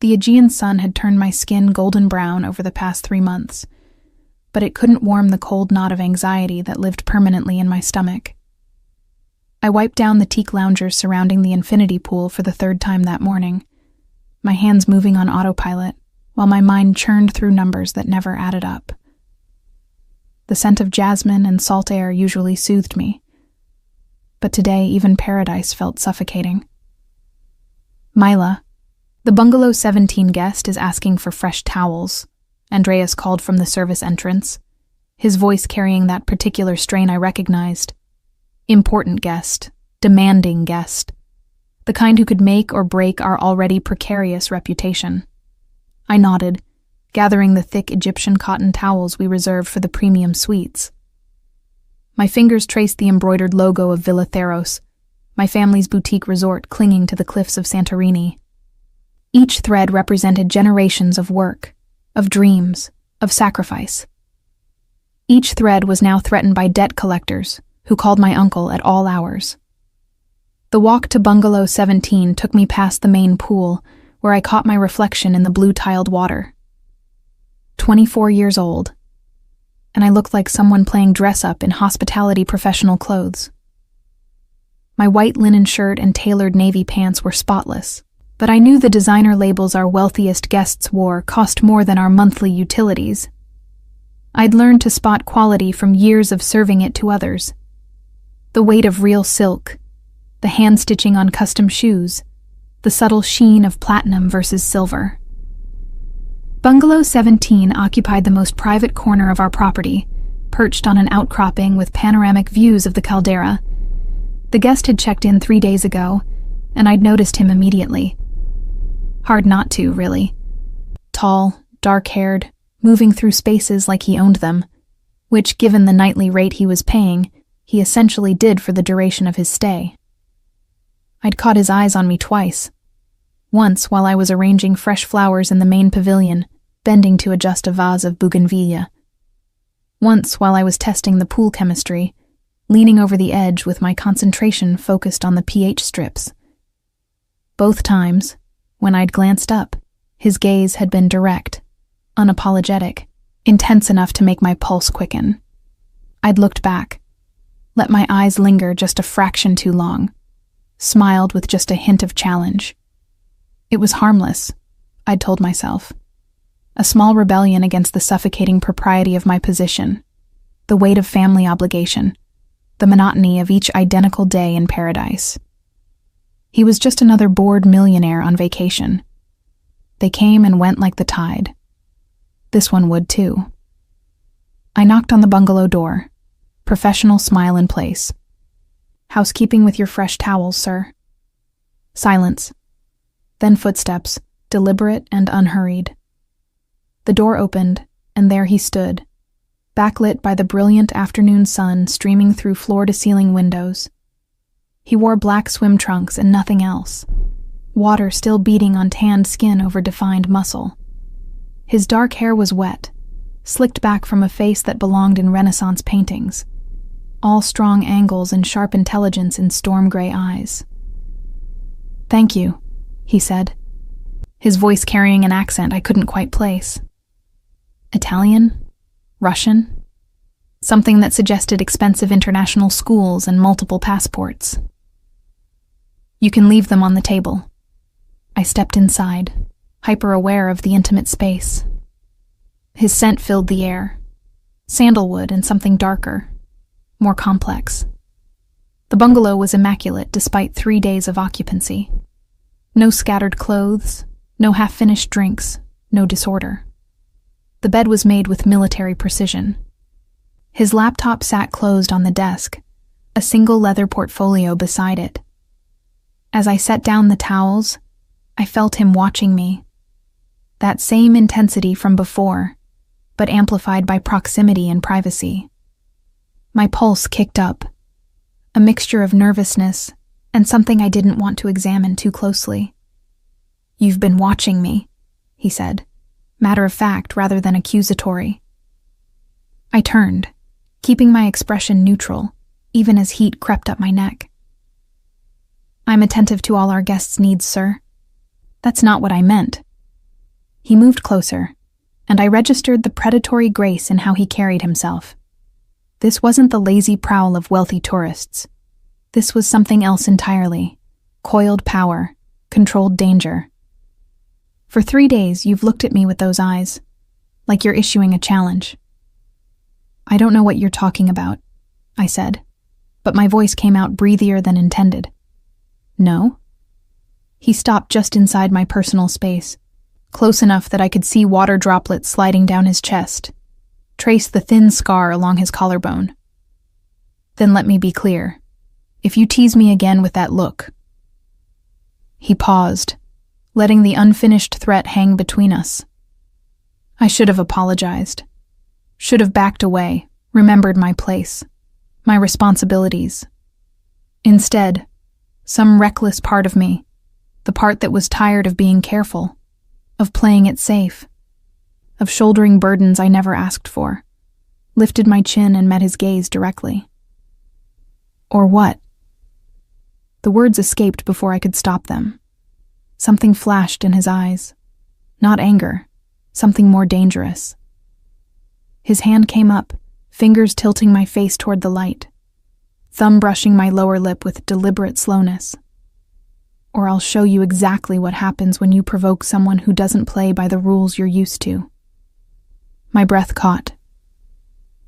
The Aegean sun had turned my skin golden brown over the past 3 months, but it couldn't warm the cold knot of anxiety that lived permanently in my stomach. I wiped down the teak loungers surrounding the infinity pool for the 3rd time that morning, my hands moving on autopilot, while my mind churned through numbers that never added up. The scent of jasmine and salt air usually soothed me, but today even paradise felt suffocating. Mila, the Bungalow 17 guest, is asking for fresh towels, Andreas called from the service entrance, his voice carrying that particular strain I recognized. Important guest, demanding guest, the kind who could make or break our already precarious reputation. I nodded, gathering the thick Egyptian cotton towels we reserved for the premium suites. My fingers traced the embroidered logo of Villa Theros, my family's boutique resort clinging to the cliffs of Santorini. Each thread represented generations of work, of dreams, of sacrifice. Each thread was now threatened by debt collectors, who called my uncle at all hours. The walk to Bungalow 17 took me past the main pool, where I caught my reflection in the blue-tiled water. 24 years old, and I looked like someone playing dress-up in hospitality professional clothes. My white linen shirt and tailored navy pants were spotless, but I knew the designer labels our wealthiest guests wore cost more than our monthly utilities. I'd learned to spot quality from years of serving it to others. The weight of real silk, the hand-stitching on custom shoes, the subtle sheen of platinum versus silver. Bungalow 17 occupied the most private corner of our property, perched on an outcropping with panoramic views of the caldera. The guest had checked in 3 days ago, and I'd noticed him immediately. Hard not to, really. Tall, dark-haired, moving through spaces like he owned them, which, given the nightly rate he was paying, he essentially did for the duration of his stay. I'd caught his eyes on me twice. Once while I was arranging fresh flowers in the main pavilion, bending to adjust a vase of bougainvillea. Once while I was testing the pool chemistry, leaning over the edge with my concentration focused on the pH strips. Both times, when I'd glanced up, his gaze had been direct, unapologetic, intense enough to make my pulse quicken. I'd looked back, let my eyes linger just a fraction too long, smiled with just a hint of challenge. It was harmless, I'd told myself. A small rebellion against the suffocating propriety of my position, the weight of family obligation, the monotony of each identical day in paradise. He was just another bored millionaire on vacation. They came and went like the tide. This one would too. I knocked on the bungalow door, professional smile in place. "Housekeeping with your fresh towels, sir." Silence. Then footsteps, deliberate and unhurried. The door opened, and there he stood, backlit by the brilliant afternoon sun streaming through floor-to-ceiling windows. He wore black swim trunks and nothing else, water still beating on tanned skin over defined muscle. His dark hair was wet, slicked back from a face that belonged in Renaissance paintings, all strong angles and sharp intelligence in storm-gray eyes. "Thank you," he said, his voice carrying an accent I couldn't quite place. Italian? Russian? Something that suggested expensive international schools and multiple passports. "You can leave them on the table." I stepped inside, hyper-aware of the intimate space. His scent filled the air, sandalwood and something darker, more complex. The bungalow was immaculate despite 3 days of occupancy. No scattered clothes, no half-finished drinks, no disorder. The bed was made with military precision. His laptop sat closed on the desk, a single leather portfolio beside it. As I set down the towels, I felt him watching me. That same intensity from before, but amplified by proximity and privacy. My pulse kicked up, a mixture of nervousness and something I didn't want to examine too closely. "You've been watching me," he said, matter of fact rather than accusatory. I turned, keeping my expression neutral, even as heat crept up my neck. "I'm attentive to all our guests' needs, sir." "That's not what I meant," He moved closer, and I registered the predatory grace in how he carried himself. This wasn't the lazy prowl of wealthy tourists. This was something else entirely. Coiled power, controlled danger. For 3 days, you've looked at me with those eyes, like you're issuing a challenge. I don't know what you're talking about, I said, but my voice came out breathier than intended. No? He stopped just inside my personal space, close enough that I could see water droplets sliding down his chest, trace the thin scar along his collarbone. Then let me be clear. If you tease me again with that look. He paused, letting the unfinished threat hang between us. I should have apologized. Should have backed away, remembered my place, my responsibilities. Instead, some reckless part of me, the part that was tired of being careful, of playing it safe, of shouldering burdens I never asked for, lifted my chin and met his gaze directly. Or what? The words escaped before I could stop them. Something flashed in his eyes. Not anger, something more dangerous. His hand came up, fingers tilting my face toward the light, thumb brushing my lower lip with deliberate slowness. Or I'll show you exactly what happens when you provoke someone who doesn't play by the rules you're used to. My breath caught.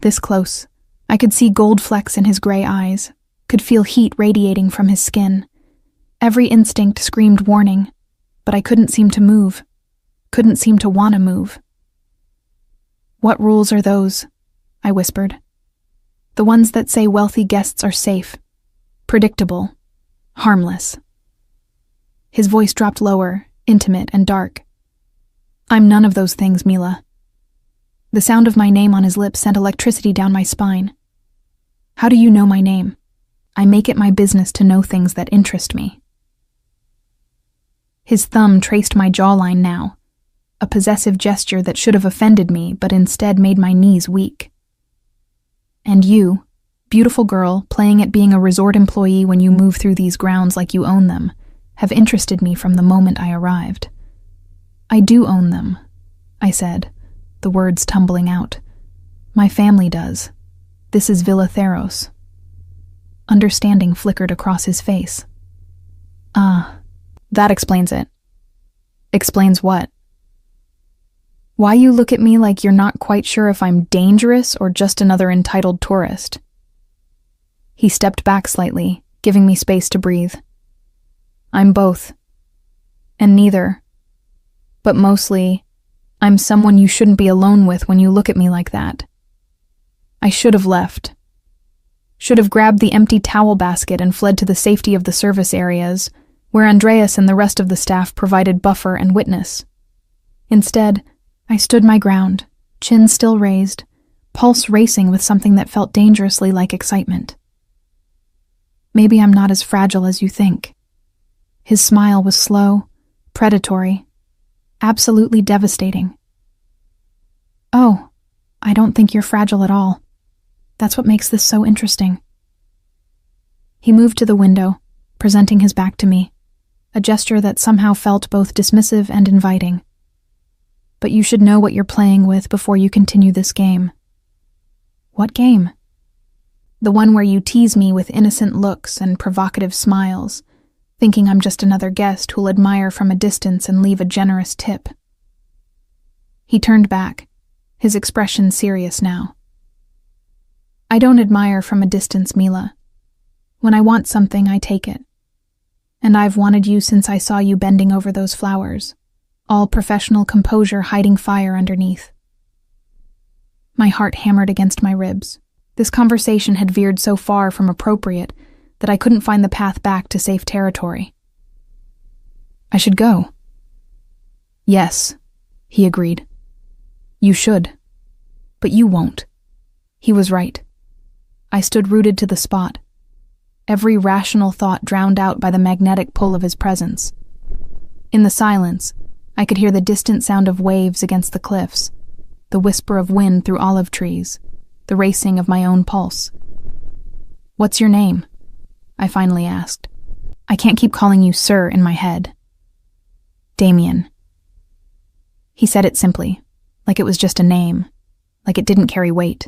This close, I could see gold flecks in his gray eyes, could feel heat radiating from his skin. Every instinct screamed warning, but I couldn't seem to move, couldn't seem to want to move. What rules are those? I whispered. The ones that say wealthy guests are safe, predictable, harmless. His voice dropped lower, intimate and dark. I'm none of those things, Mila. The sound of my name on his lips sent electricity down my spine. How do you know my name? I make it my business to know things that interest me. His thumb traced my jawline now, a possessive gesture that should have offended me but instead made my knees weak. And you, beautiful girl, playing at being a resort employee when you move through these grounds like you own them, have interested me from the moment I arrived. I do own them, I said, the words tumbling out. My family does. This is Villa Theros. Understanding flickered across his face. Ah, that explains it. Explains what? Why you look at me like you're not quite sure if I'm dangerous or just another entitled tourist. He stepped back slightly, giving me space to breathe. I'm both. And neither. But mostly, I'm someone you shouldn't be alone with when you look at me like that. I should have left. Should have grabbed the empty towel basket and fled to the safety of the service areas, where Andreas and the rest of the staff provided buffer and witness. Instead, I stood my ground, chin still raised, pulse racing with something that felt dangerously like excitement. Maybe I'm not as fragile as you think. His smile was slow, predatory, absolutely devastating. Oh, I don't think you're fragile at all. That's what makes this so interesting. He moved to the window, presenting his back to me, a gesture that somehow felt both dismissive and inviting. But you should know what you're playing with before you continue this game. What game? The one where you tease me with innocent looks and provocative smiles, thinking I'm just another guest who'll admire from a distance and leave a generous tip. He turned back, his expression serious now. I don't admire from a distance, Mila. When I want something, I take it. And I've wanted you since I saw you bending over those flowers, all professional composure hiding fire underneath. My heart hammered against my ribs. This conversation had veered so far from appropriate that I couldn't find the path back to safe territory. I should go. Yes, he agreed. You should. But you won't. He was right. I stood rooted to the spot, every rational thought drowned out by the magnetic pull of his presence. In the silence, I could hear the distant sound of waves against the cliffs, the whisper of wind through olive trees, the racing of my own pulse. What's your name? I finally asked. I can't keep calling you sir in my head. Damien. He said it simply, like it was just a name, like it didn't carry weight.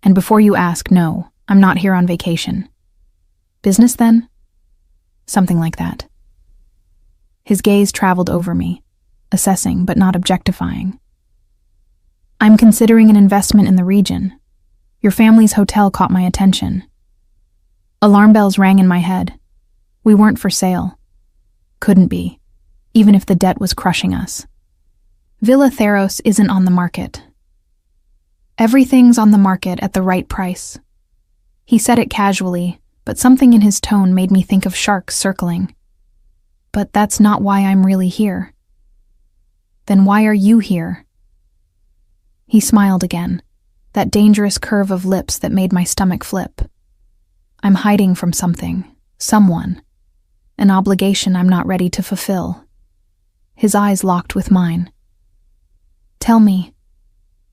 And before you ask, no, I'm not here on vacation. Business then? Something like that. His gaze traveled over me, assessing but not objectifying. I'm considering an investment in the region. Your family's hotel caught my attention. Alarm bells rang in my head. We weren't for sale. Couldn't be, even if the debt was crushing us. Villa Theros isn't on the market. Everything's on the market at the right price. He said it casually, but something in his tone made me think of sharks circling. But that's not why I'm really here. Then why are you here? He smiled again, that dangerous curve of lips that made my stomach flip. I'm hiding from something, someone, an obligation I'm not ready to fulfill. His eyes locked with mine. Tell me,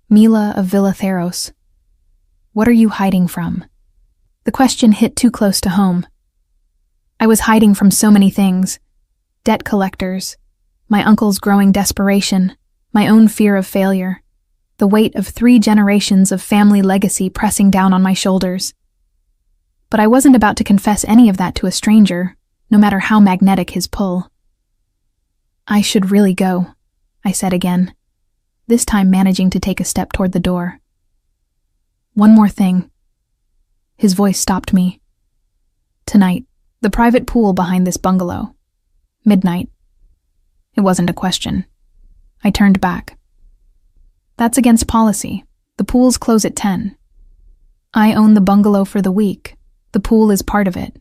Mila of Villa Theros, what are you hiding from? The question hit too close to home. I was hiding from so many things. Debt collectors, my uncle's growing desperation, my own fear of failure, the weight of 3 generations of family legacy pressing down on my shoulders. But I wasn't about to confess any of that to a stranger, no matter how magnetic his pull. I should really go, I said again, this time managing to take a step toward the door. One more thing. His voice stopped me. Tonight, the private pool behind this bungalow. Midnight. It wasn't a question. I turned back. That's against policy. The pools close at 10. I own the bungalow for the week. The pool is part of it.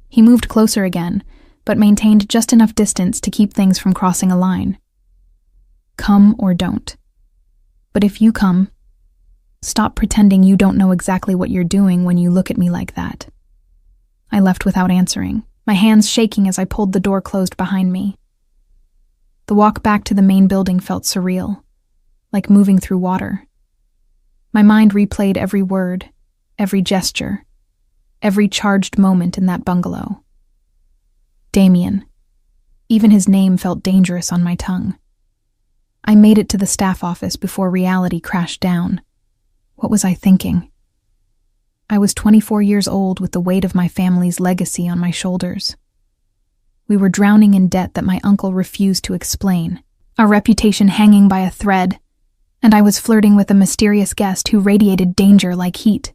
He moved closer again, but maintained just enough distance to keep things from crossing a line. Come or don't. But if you come, stop pretending you don't know exactly what you're doing when you look at me like that. I left without answering, my hands shaking as I pulled the door closed behind me. The walk back to the main building felt surreal, like moving through water. My mind replayed every word, every gesture, every charged moment in that bungalow. Damien. Even his name felt dangerous on my tongue. I made it to the staff office before reality crashed down. What was I thinking? I was 24 years old with the weight of my family's legacy on my shoulders. We were drowning in debt that my uncle refused to explain, our reputation hanging by a thread, and I was flirting with a mysterious guest who radiated danger like heat.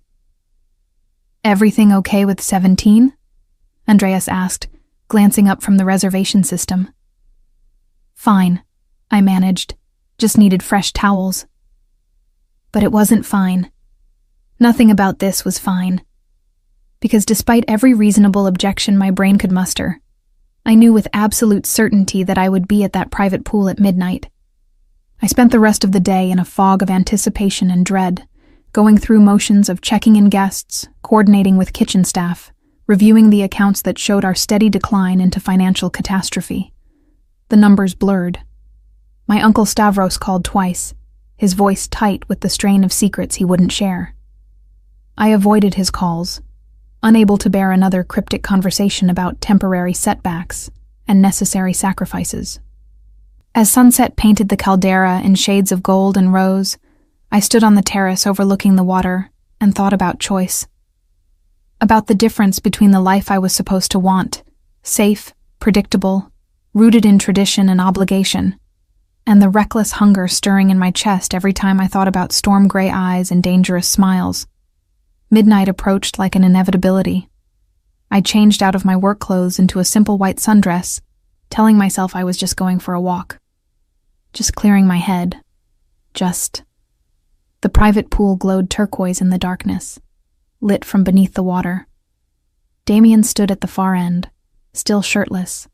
Everything okay with 17? Andreas asked, glancing up from the reservation system. Fine, I managed. Just needed fresh towels. But it wasn't fine. Nothing about this was fine. Because despite every reasonable objection my brain could muster, I knew with absolute certainty that I would be at that private pool at midnight. I spent the rest of the day in a fog of anticipation and dread, going through motions of checking in guests, coordinating with kitchen staff, reviewing the accounts that showed our steady decline into financial catastrophe. The numbers blurred. My uncle Stavros called twice, his voice tight with the strain of secrets he wouldn't share. I avoided his calls, unable to bear another cryptic conversation about temporary setbacks and necessary sacrifices. As sunset painted the caldera in shades of gold and rose, I stood on the terrace overlooking the water and thought about choice. About the difference between the life I was supposed to want, safe, predictable, rooted in tradition and obligation, and the reckless hunger stirring in my chest every time I thought about storm-gray eyes and dangerous smiles. Midnight approached like an inevitability. I changed out of my work clothes into a simple white sundress, telling myself I was just going for a walk. Just clearing my head. The private pool glowed turquoise in the darkness, lit from beneath the water. Damien stood at the far end, still shirtless,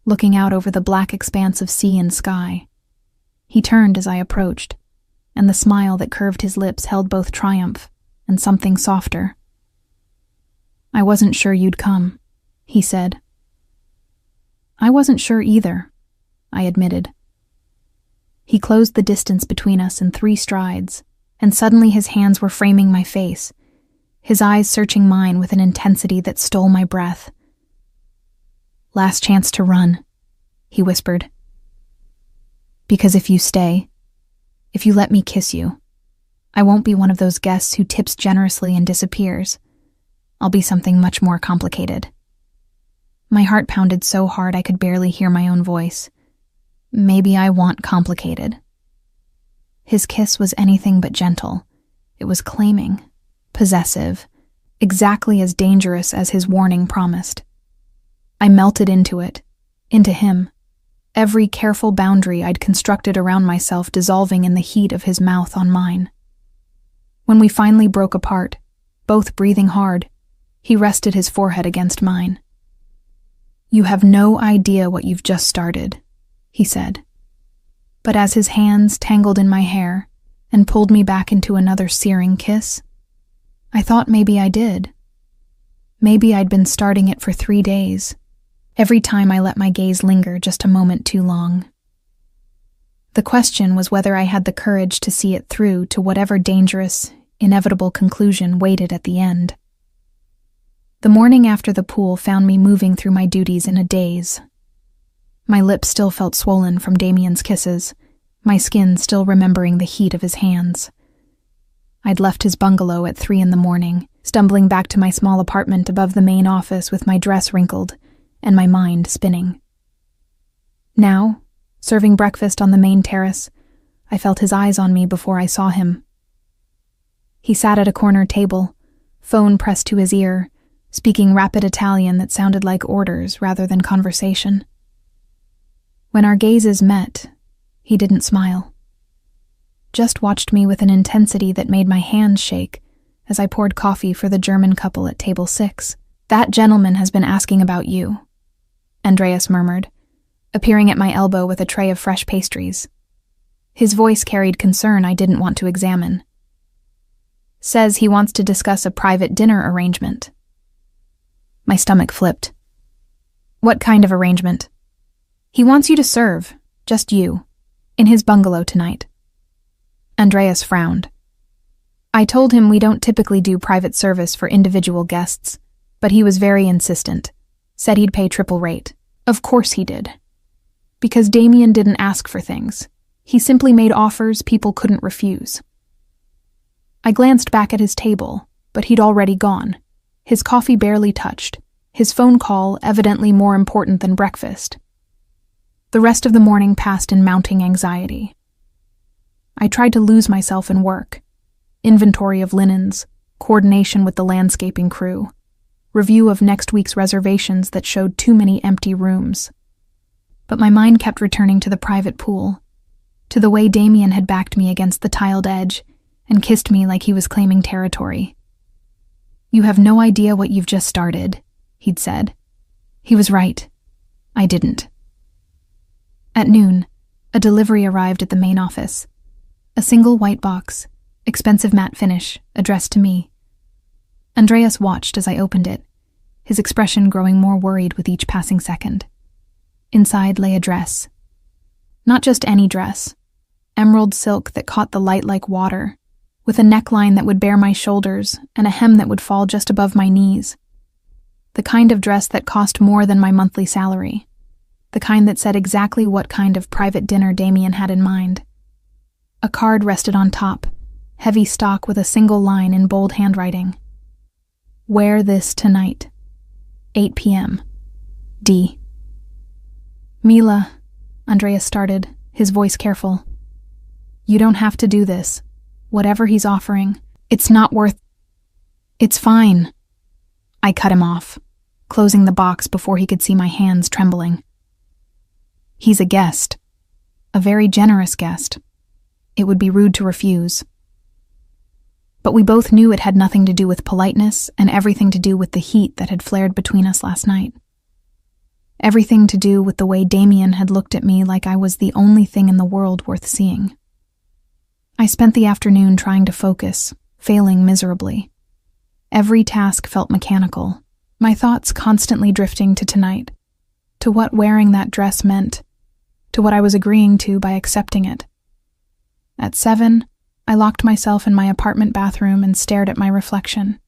looking out over the black expanse of sea and sky. He turned as I approached, and the smile that curved his lips held both triumph and something softer. I wasn't sure you'd come, he said. I wasn't sure either, I admitted. He closed the distance between us in 3 strides, and suddenly his hands were framing my face, his eyes searching mine with an intensity that stole my breath. Last chance to run, he whispered. Because if you stay, if you let me kiss you, I won't be one of those guests who tips generously and disappears. I'll be something much more complicated. My heart pounded so hard I could barely hear my own voice. Maybe I want complicated. His kiss was anything but gentle. It was claiming, possessive, exactly as dangerous as his warning promised. I melted into it, into him, every careful boundary I'd constructed around myself dissolving in the heat of his mouth on mine. When we finally broke apart, both breathing hard, he rested his forehead against mine. "You have no idea what you've just started," he said. But as his hands tangled in my hair and pulled me back into another searing kiss, I thought maybe I did. Maybe I'd been starting it for 3 days, every time I let my gaze linger just a moment too long. The question was whether I had the courage to see it through to whatever dangerous, inevitable conclusion waited at the end. The morning after the pool found me moving through my duties in a daze. My lips still felt swollen from Damien's kisses, my skin still remembering the heat of his hands. I'd left his bungalow at 3 a.m, stumbling back to my small apartment above the main office with my dress wrinkled and my mind spinning. Now, serving breakfast on the main terrace, I felt his eyes on me before I saw him. He sat at a corner table, phone pressed to his ear, speaking rapid Italian that sounded like orders rather than conversation. When our gazes met, he didn't smile. Just watched me with an intensity that made my hands shake as I poured coffee for the German couple at table 6. "That gentleman has been asking about you," Andreas murmured, appearing at my elbow with a tray of fresh pastries. His voice carried concern I didn't want to examine. "Says he wants to discuss a private dinner arrangement." My stomach flipped. "What kind of arrangement?" "He wants you to serve, just you, in his bungalow tonight." Andreas frowned. I told him we don't typically do private service for individual guests, but he was very insistent, said he'd pay triple rate. Of course he did. Because Damien didn't ask for things. He simply made offers people couldn't refuse. I glanced back at his table, but he'd already gone, his coffee barely touched, his phone call evidently more important than breakfast. The rest of the morning passed in mounting anxiety. I tried to lose myself in work, inventory of linens, coordination with the landscaping crew, review of next week's reservations that showed too many empty rooms. But my mind kept returning to the private pool, to the way Damien had backed me against the tiled edge and kissed me like he was claiming territory. "You have no idea what you've just started," he'd said. He was right. I didn't. At noon, a delivery arrived at the main office. A single white box, expensive matte finish, addressed to me. Andreas watched as I opened it, his expression growing more worried with each passing second. Inside lay a dress. Not just any dress. Emerald silk that caught the light like water, with a neckline that would bare my shoulders and a hem that would fall just above my knees. The kind of dress that cost more than my monthly salary. The kind that said exactly what kind of private dinner Damien had in mind. A card rested on top, heavy stock with a single line in bold handwriting. "Wear this tonight. 8 p.m. D." "Mila," Andreas started, his voice careful. "You don't have to do this. Whatever he's offering, it's not worth—" "It's fine." I cut him off, closing the box before he could see my hands trembling. "He's a guest. A very generous guest. It would be rude to refuse." But we both knew it had nothing to do with politeness and everything to do with the heat that had flared between us last night. Everything to do with the way Damien had looked at me like I was the only thing in the world worth seeing. I spent the afternoon trying to focus, failing miserably. Every task felt mechanical, my thoughts constantly drifting to tonight, to what wearing that dress meant, to what I was agreeing to by accepting it. At 7, I locked myself in my apartment bathroom and stared at my reflection.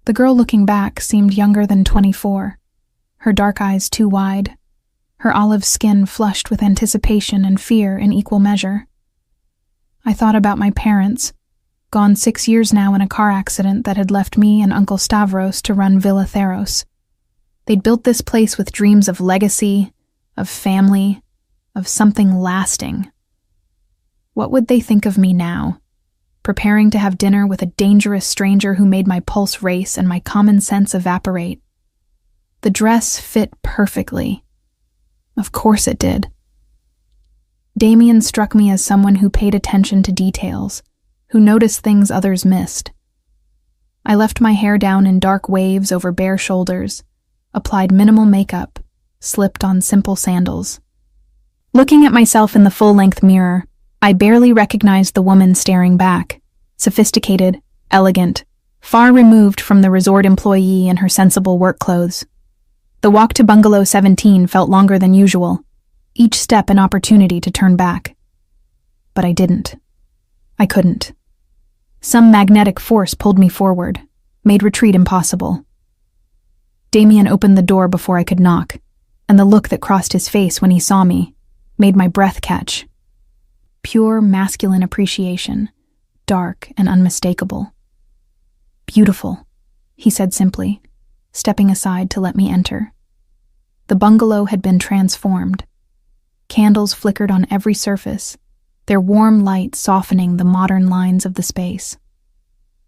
The girl looking back seemed younger than 24, her dark eyes too wide, her olive skin flushed with anticipation and fear in equal measure. I thought about my parents, gone 6 years now in a car accident that had left me and Uncle Stavros to run Villa Theros. They'd built this place with dreams of legacy, of family, of something lasting. What would they think of me now, preparing to have dinner with a dangerous stranger who made my pulse race and my common sense evaporate? The dress fit perfectly. Of course it did. Damien struck me as someone who paid attention to details, who noticed things others missed. I left my hair down in dark waves over bare shoulders, applied minimal makeup, slipped on simple sandals. Looking at myself in the full-length mirror, I barely recognized the woman staring back, sophisticated, elegant, far removed from the resort employee in her sensible work clothes. The walk to Bungalow 17 felt longer than usual, each step an opportunity to turn back. But I didn't. I couldn't. Some magnetic force pulled me forward, made retreat impossible. Damien opened the door before I could knock, and the look that crossed his face when he saw me made my breath catch. Pure masculine appreciation, dark and unmistakable. "Beautiful," he said simply, stepping aside to let me enter. The bungalow had been transformed. Candles flickered on every surface, their warm light softening the modern lines of the space.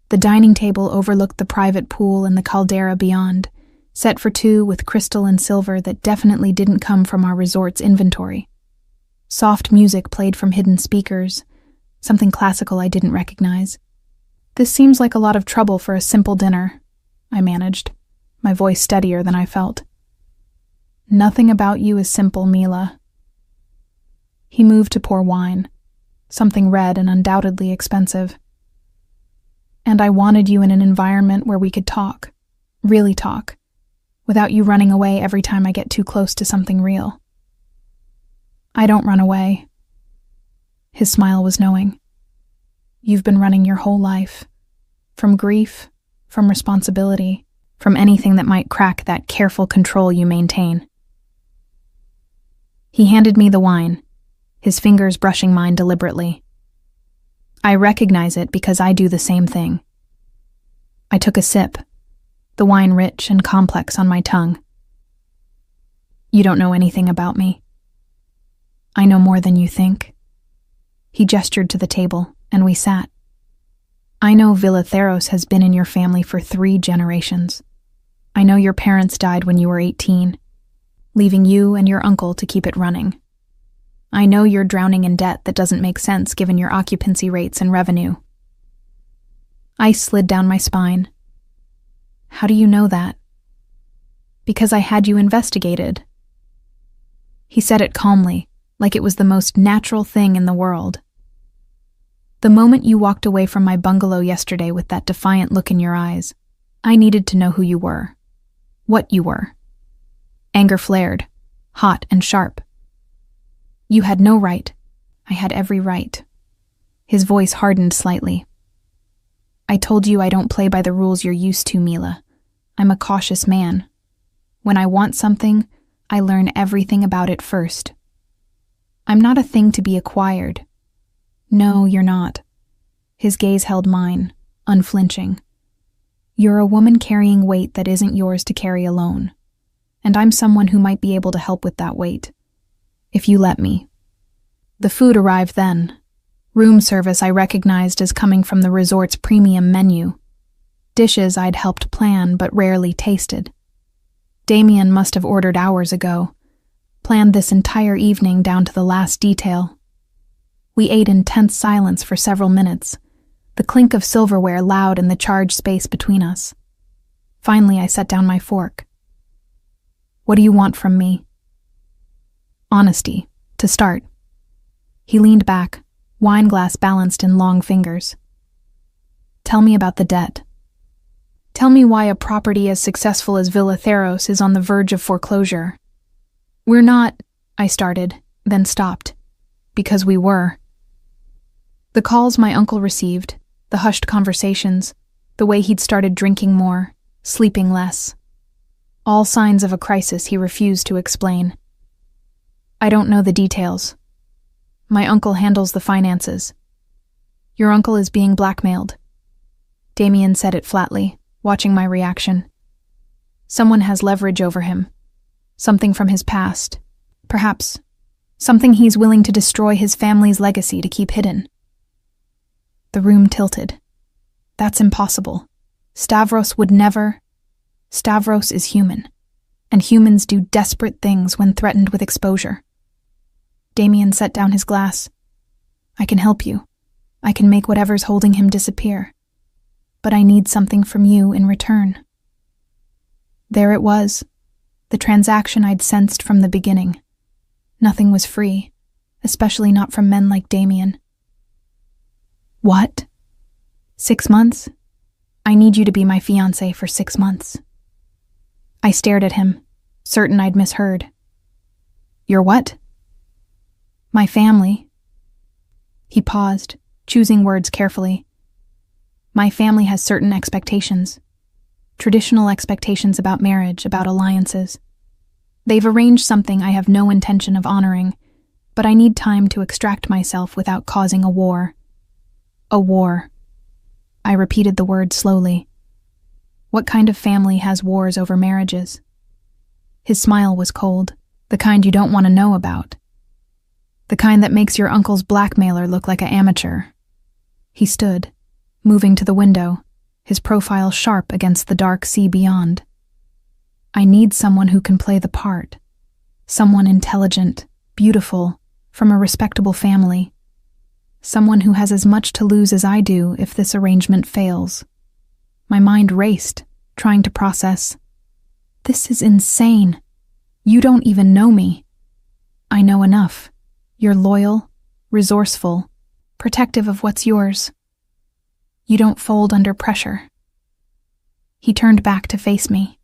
The dining table overlooked the private pool and the caldera beyond, set for two with crystal and silver that definitely didn't come from our resort's inventory. Soft music played from hidden speakers, something classical I didn't recognize. "This seems like a lot of trouble for a simple dinner," I managed, my voice steadier than I felt. "Nothing about you is simple, Mila." He moved to pour wine, something red and undoubtedly expensive. "And I wanted you in an environment where we could talk, really talk, without you running away every time I get too close to something real." "I don't run away." His smile was knowing. "You've been running your whole life. From grief, from responsibility, from anything that might crack that careful control you maintain." He handed me the wine, his fingers brushing mine deliberately. "I recognize it because I do the same thing." I took a sip, the wine rich and complex on my tongue. "You don't know anything about me." "I know more than you think." He gestured to the table, and we sat. "I know Villa Theros has been in your family for 3 generations. I know your parents died when you were 18, leaving you and your uncle to keep it running. I know you're drowning in debt that doesn't make sense given your occupancy rates and revenue." Ice slid down my spine. "How do you know that?" "Because I had you investigated." He said it calmly, like it was the most natural thing in the world. "The moment you walked away from my bungalow yesterday with that defiant look in your eyes, I needed to know who you were. What you were." Anger flared, hot and sharp. "You had no right. I had every right." His voice hardened slightly. "I told you I don't play by the rules you're used to, Mila. I'm a cautious man. When I want something, I learn everything about it first. I'm not a thing to be acquired." "No, you're not." His gaze held mine, unflinching. "You're a woman carrying weight that isn't yours to carry alone. And I'm someone who might be able to help with that weight. If you let me." The food arrived then. Room service I recognized as coming from the resort's premium menu. Dishes I'd helped plan but rarely tasted. Damien must have ordered hours ago, planned this entire evening down to the last detail. We ate in tense silence for several minutes, the clink of silverware loud in the charged space between us. Finally, I set down my fork. "What do you want from me?" "Honesty, to start." He leaned back, wine glass balanced in long fingers. "Tell me about the debt. Tell me why a property as successful as Villa Theros is on the verge of foreclosure." "We're not," I started, then stopped. Because we were. The calls my uncle received, the hushed conversations, the way he'd started drinking more, sleeping less. All signs of a crisis he refused to explain. I don't know the details. My uncle handles the finances. Your uncle is being blackmailed. Damien said it flatly, watching my reaction. Someone has leverage over him. Something from his past. Perhaps. Something he's willing to destroy his family's legacy to keep hidden. The room tilted. That's impossible. Stavros would never. Stavros is human, and humans do desperate things when threatened with exposure. Damien set down his glass. I can help you. I can make whatever's holding him disappear. But I need something from you in return. There it was, the transaction I'd sensed from the beginning. Nothing was free, especially not from men like Damien. What? 6 months? I need you to be my fiancé for 6 months. I stared at him, certain I'd misheard. Your what? My family. He paused, choosing words carefully. My family has certain expectations. Traditional expectations about marriage, about alliances. They've arranged something I have no intention of honoring, but I need time to extract myself without causing a war. A war. I repeated the word slowly. What kind of family has wars over marriages? His smile was cold, the kind you don't want to know about. The kind that makes your uncle's blackmailer look like an amateur. He stood, moving to the window, his profile sharp against the dark sea beyond. I need someone who can play the part. Someone intelligent, beautiful, from a respectable family. Someone who has as much to lose as I do if this arrangement fails. My mind raced, trying to process. This is insane. You don't even know me. I know enough. You're loyal, resourceful, protective of what's yours. You don't fold under pressure. He turned back to face me.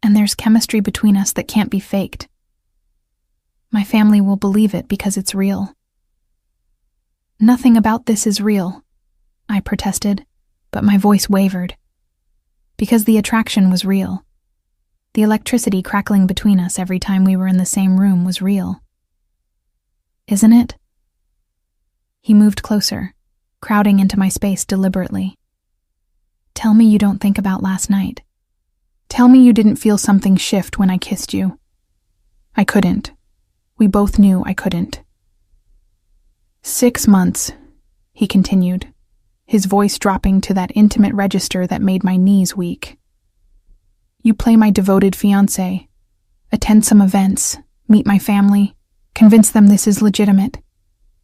And there's chemistry between us that can't be faked. My family will believe it because it's real. Nothing about this is real, I protested, but my voice wavered. Because the attraction was real. The electricity crackling between us every time we were in the same room was real. Isn't it? He moved closer, crowding into my space deliberately. Tell me you don't think about last night. Tell me you didn't feel something shift when I kissed you. I couldn't. We both knew I couldn't. 6 months, he continued, his voice dropping to that intimate register that made my knees weak. You play my devoted fiancé, attend some events, meet my family, convince them this is legitimate.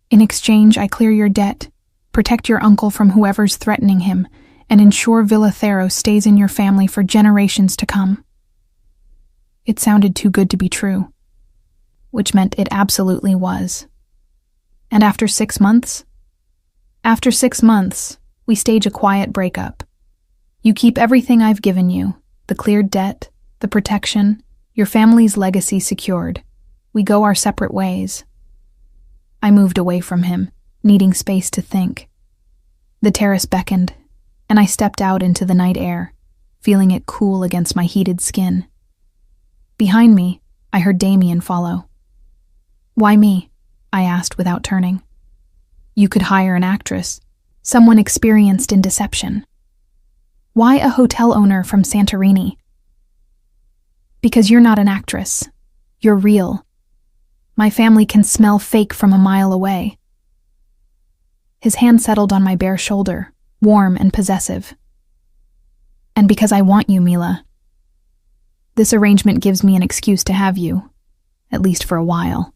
In exchange, I clear your debt, protect your uncle from whoever's threatening him, and ensure Villa Thero stays in your family for generations to come. It sounded too good to be true, which meant it absolutely was. And after 6 months? After 6 months, we stage a quiet breakup. You keep everything I've given you, the cleared debt, the protection, your family's legacy secured. We go our separate ways. I moved away from him, needing space to think. The terrace beckoned, and I stepped out into the night air, feeling it cool against my heated skin. Behind me, I heard Damien follow. Why me? I asked without turning. You could hire an actress, someone experienced in deception. Why a hotel owner from Santorini? Because you're not an actress. You're real. My family can smell fake from a mile away. His hand settled on my bare shoulder, warm and possessive. And because I want you, Mila. This arrangement gives me an excuse to have you, at least for a while.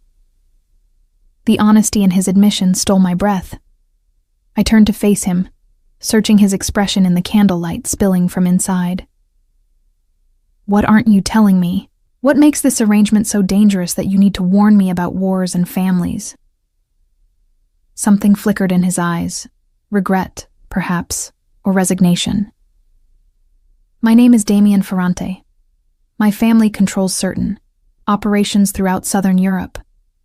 The honesty in his admission stole my breath. I turned to face him, searching his expression in the candlelight spilling from inside. What aren't you telling me? What makes this arrangement so dangerous that you need to warn me about wars and families? Something flickered in his eyes, regret, perhaps, or resignation. My name is Damien Ferrante. My family controls certain operations throughout Southern Europe,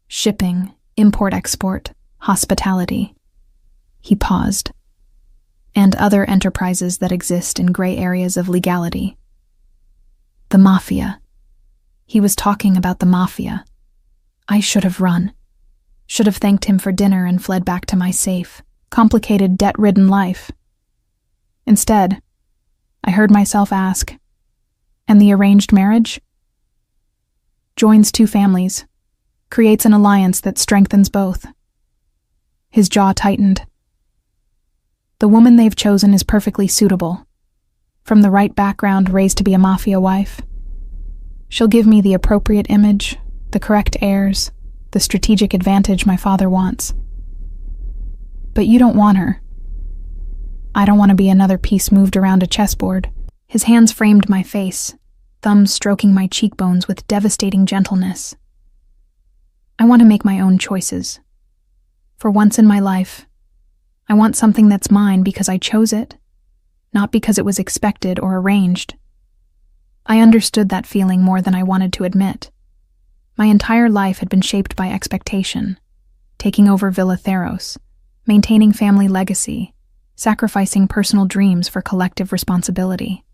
shipping, import-export, hospitality. He paused. And other enterprises that exist in gray areas of legality. The Mafia. He was talking about the Mafia. I should have run. Should have thanked him for dinner and fled back to my safe, complicated, debt-ridden life. Instead, I heard myself ask, and the arranged marriage? Joins two families, creates an alliance that strengthens both. His jaw tightened. The woman they've chosen is perfectly suitable. From the right background, raised to be a Mafia wife. She'll give me the appropriate image, the correct heirs, the strategic advantage my father wants. But you don't want her. I don't want to be another piece moved around a chessboard. His hands framed my face, thumbs stroking my cheekbones with devastating gentleness. I want to make my own choices. For once in my life, I want something that's mine because I chose it, not because it was expected or arranged. I understood that feeling more than I wanted to admit. My entire life had been shaped by expectation, taking over Villa Theros, maintaining family legacy, sacrificing personal dreams for collective responsibility.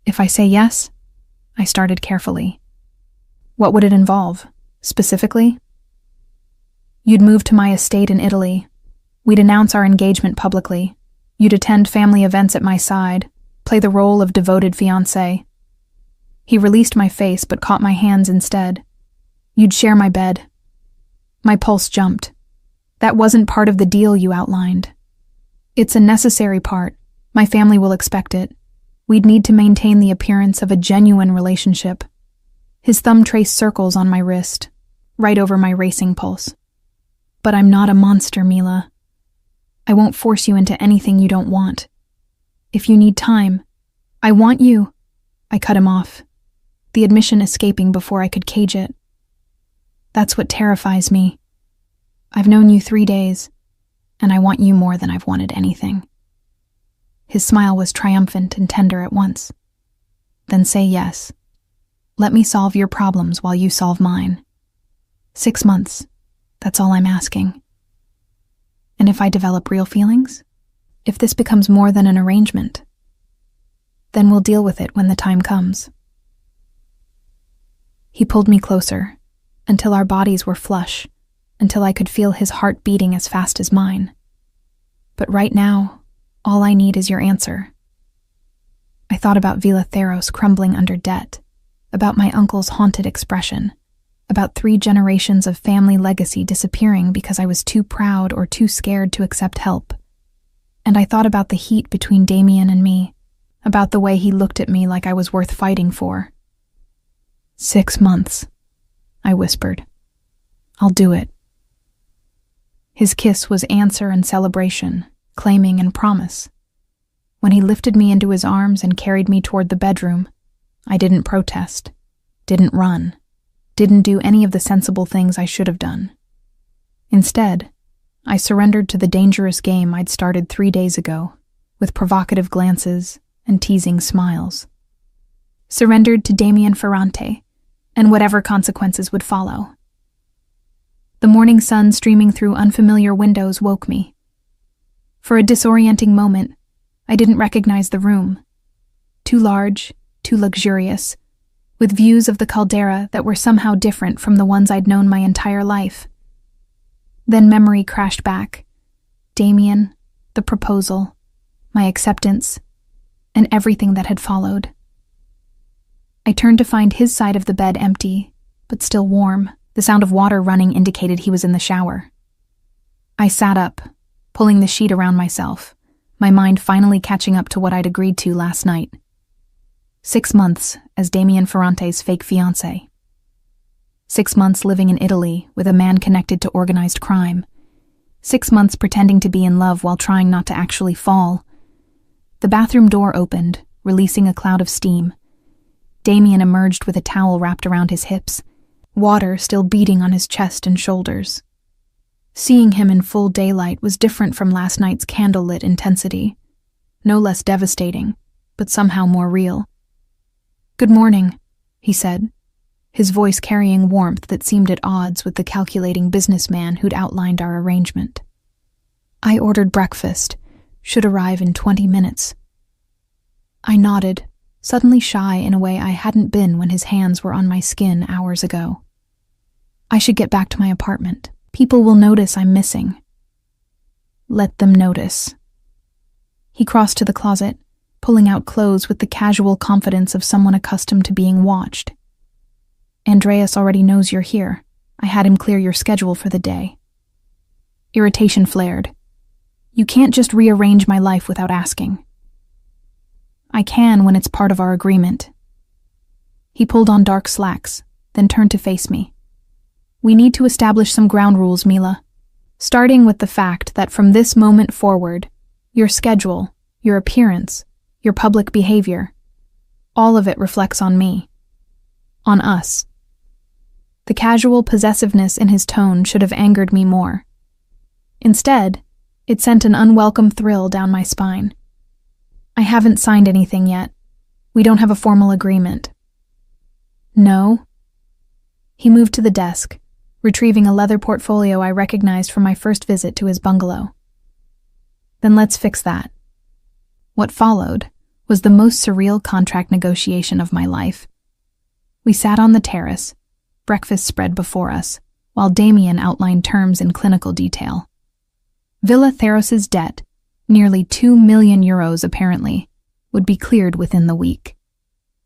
If I say yes, I started carefully. What would it involve, specifically? You'd move to my estate in Italy. We'd announce our engagement publicly. You'd attend family events at my side, play the role of devoted fiancé. He released my face but caught my hands instead. You'd share my bed. My pulse jumped. That wasn't part of the deal you outlined. It's a necessary part. My family will expect it. We'd need to maintain the appearance of a genuine relationship. His thumb traced circles on my wrist, right over my racing pulse. But I'm not a monster, Mila. I won't force you into anything you don't want. If you need time, I want you. I cut him off, the admission escaping before I could cage it. That's what terrifies me. I've known you 3 days, and I want you more than I've wanted anything. His smile was triumphant and tender at once. Then say yes. Let me solve your problems while you solve mine. 6 months. That's all I'm asking. And if I develop real feelings? If this becomes more than an arrangement? Then we'll deal with it when the time comes. He pulled me closer, until our bodies were flush, until I could feel his heart beating as fast as mine. But right now, all I need is your answer. I thought about Villa Theros crumbling under debt, about my uncle's haunted expression, about 3 generations of family legacy disappearing because I was too proud or too scared to accept help. And I thought about the heat between Damien and me, about the way he looked at me like I was worth fighting for. 6 months, I whispered. I'll do it. His kiss was answer and celebration, claiming and promise. When he lifted me into his arms and carried me toward the bedroom, I didn't protest, didn't run, didn't do any of the sensible things I should have done. Instead, I surrendered to the dangerous game I'd started 3 days ago, with provocative glances and teasing smiles. Surrendered to Damien Ferrante, and whatever consequences would follow. The morning sun streaming through unfamiliar windows woke me. For a disorienting moment, I didn't recognize the room. Too large, too luxurious, with views of the caldera that were somehow different from the ones I'd known my entire life. Then memory crashed back. Damien, the proposal, my acceptance, and everything that had followed. I turned to find his side of the bed empty, but still warm. The sound of water running indicated he was in the shower. I sat up, pulling the sheet around myself, my mind finally catching up to what I'd agreed to last night. 6 months as Damien Ferrante's fake fiancé. 6 months living in Italy with a man connected to organized crime. 6 months pretending to be in love while trying not to actually fall. The bathroom door opened, releasing a cloud of steam. Damien emerged with a towel wrapped around his hips, water still beating on his chest and shoulders. Seeing him in full daylight was different from last night's candlelit intensity. No less devastating, but somehow more real. "Good morning," he said, his voice carrying warmth that seemed at odds with the calculating businessman who'd outlined our arrangement. "I ordered breakfast. Should arrive in 20 minutes. I nodded, suddenly shy in a way I hadn't been when his hands were on my skin hours ago. I should get back to my apartment. People will notice I'm missing. Let them notice. He crossed to the closet, pulling out clothes with the casual confidence of someone accustomed to being watched. Andreas already knows you're here. I had him clear your schedule for the day. Irritation flared. You can't just rearrange my life without asking. I can when it's part of our agreement. He pulled on dark slacks, then turned to face me. We need to establish some ground rules, Mila. Starting with the fact that from this moment forward, your schedule, your appearance, your public behavior, all of it reflects on me. On us. The casual possessiveness in his tone should have angered me more. Instead, it sent an unwelcome thrill down my spine. I haven't signed anything yet. We don't have a formal agreement. No? He moved to the desk, retrieving a leather portfolio I recognized from my first visit to his bungalow. Then let's fix that. What followed was the most surreal contract negotiation of my life. We sat on the terrace, breakfast spread before us, while Damien outlined terms in clinical detail. Villa Theros's debt, nearly 2 million euros apparently, would be cleared within the week.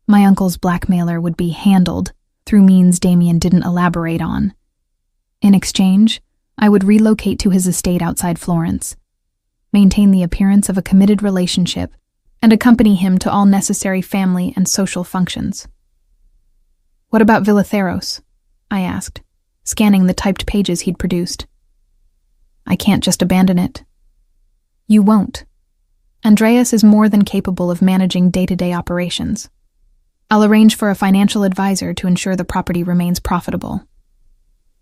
My uncle's blackmailer would be handled through means Damien didn't elaborate on. In exchange, I would relocate to his estate outside Florence, maintain the appearance of a committed relationship, and accompany him to all necessary family and social functions. What about Villa Theros? I asked, scanning the typed pages he'd produced. I can't just abandon it. You won't. Andreas is more than capable of managing day-to-day operations. I'll arrange for a financial advisor to ensure the property remains profitable.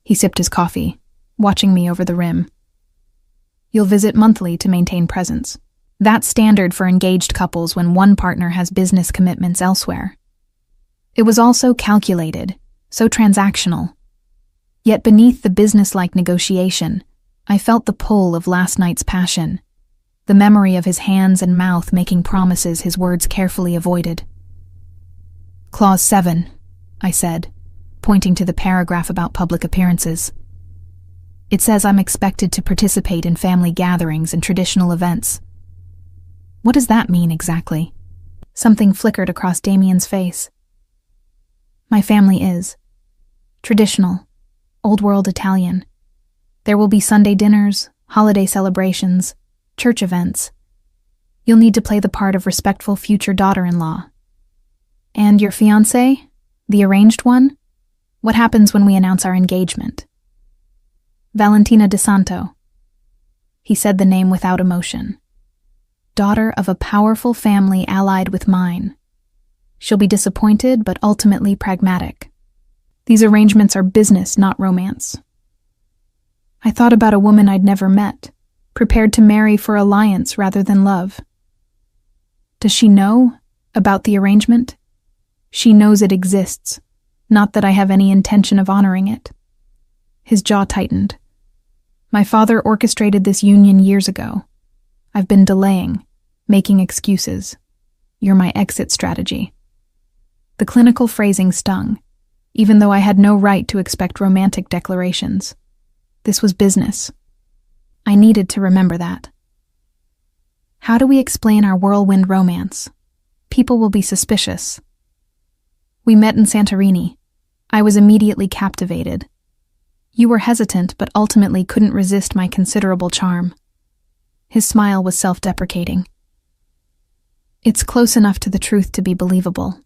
He sipped his coffee, watching me over the rim. You'll visit monthly to maintain presence. That's standard for engaged couples when one partner has business commitments elsewhere. It was all so calculated, so transactional. Yet beneath the business-like negotiation, I felt the pull of last night's passion, the memory of his hands and mouth making promises his words carefully avoided. Clause 7, I said, pointing to the paragraph about public appearances. It says I'm expected to participate in family gatherings and traditional events. What does that mean exactly? Something flickered across Damien's face. My family is traditional, old-world Italian. There will be Sunday dinners, holiday celebrations, church events. You'll need to play the part of respectful future daughter-in-law. And your fiancé, the arranged one? What happens when we announce our engagement? Valentina De Santo. He said the name without emotion. Daughter of a powerful family allied with mine. She'll be disappointed, but ultimately pragmatic. These arrangements are business, not romance. I thought about a woman I'd never met, prepared to marry for alliance rather than love. Does she know about the arrangement? She knows it exists, not that I have any intention of honoring it. His jaw tightened. My father orchestrated this union years ago. I've been delaying, making excuses. You're my exit strategy. The clinical phrasing stung, even though I had no right to expect romantic declarations. This was business. I needed to remember that. How do we explain our whirlwind romance? People will be suspicious. We met in Santorini. I was immediately captivated. You were hesitant, but ultimately couldn't resist my considerable charm. His smile was self-deprecating. It's close enough to the truth to be believable.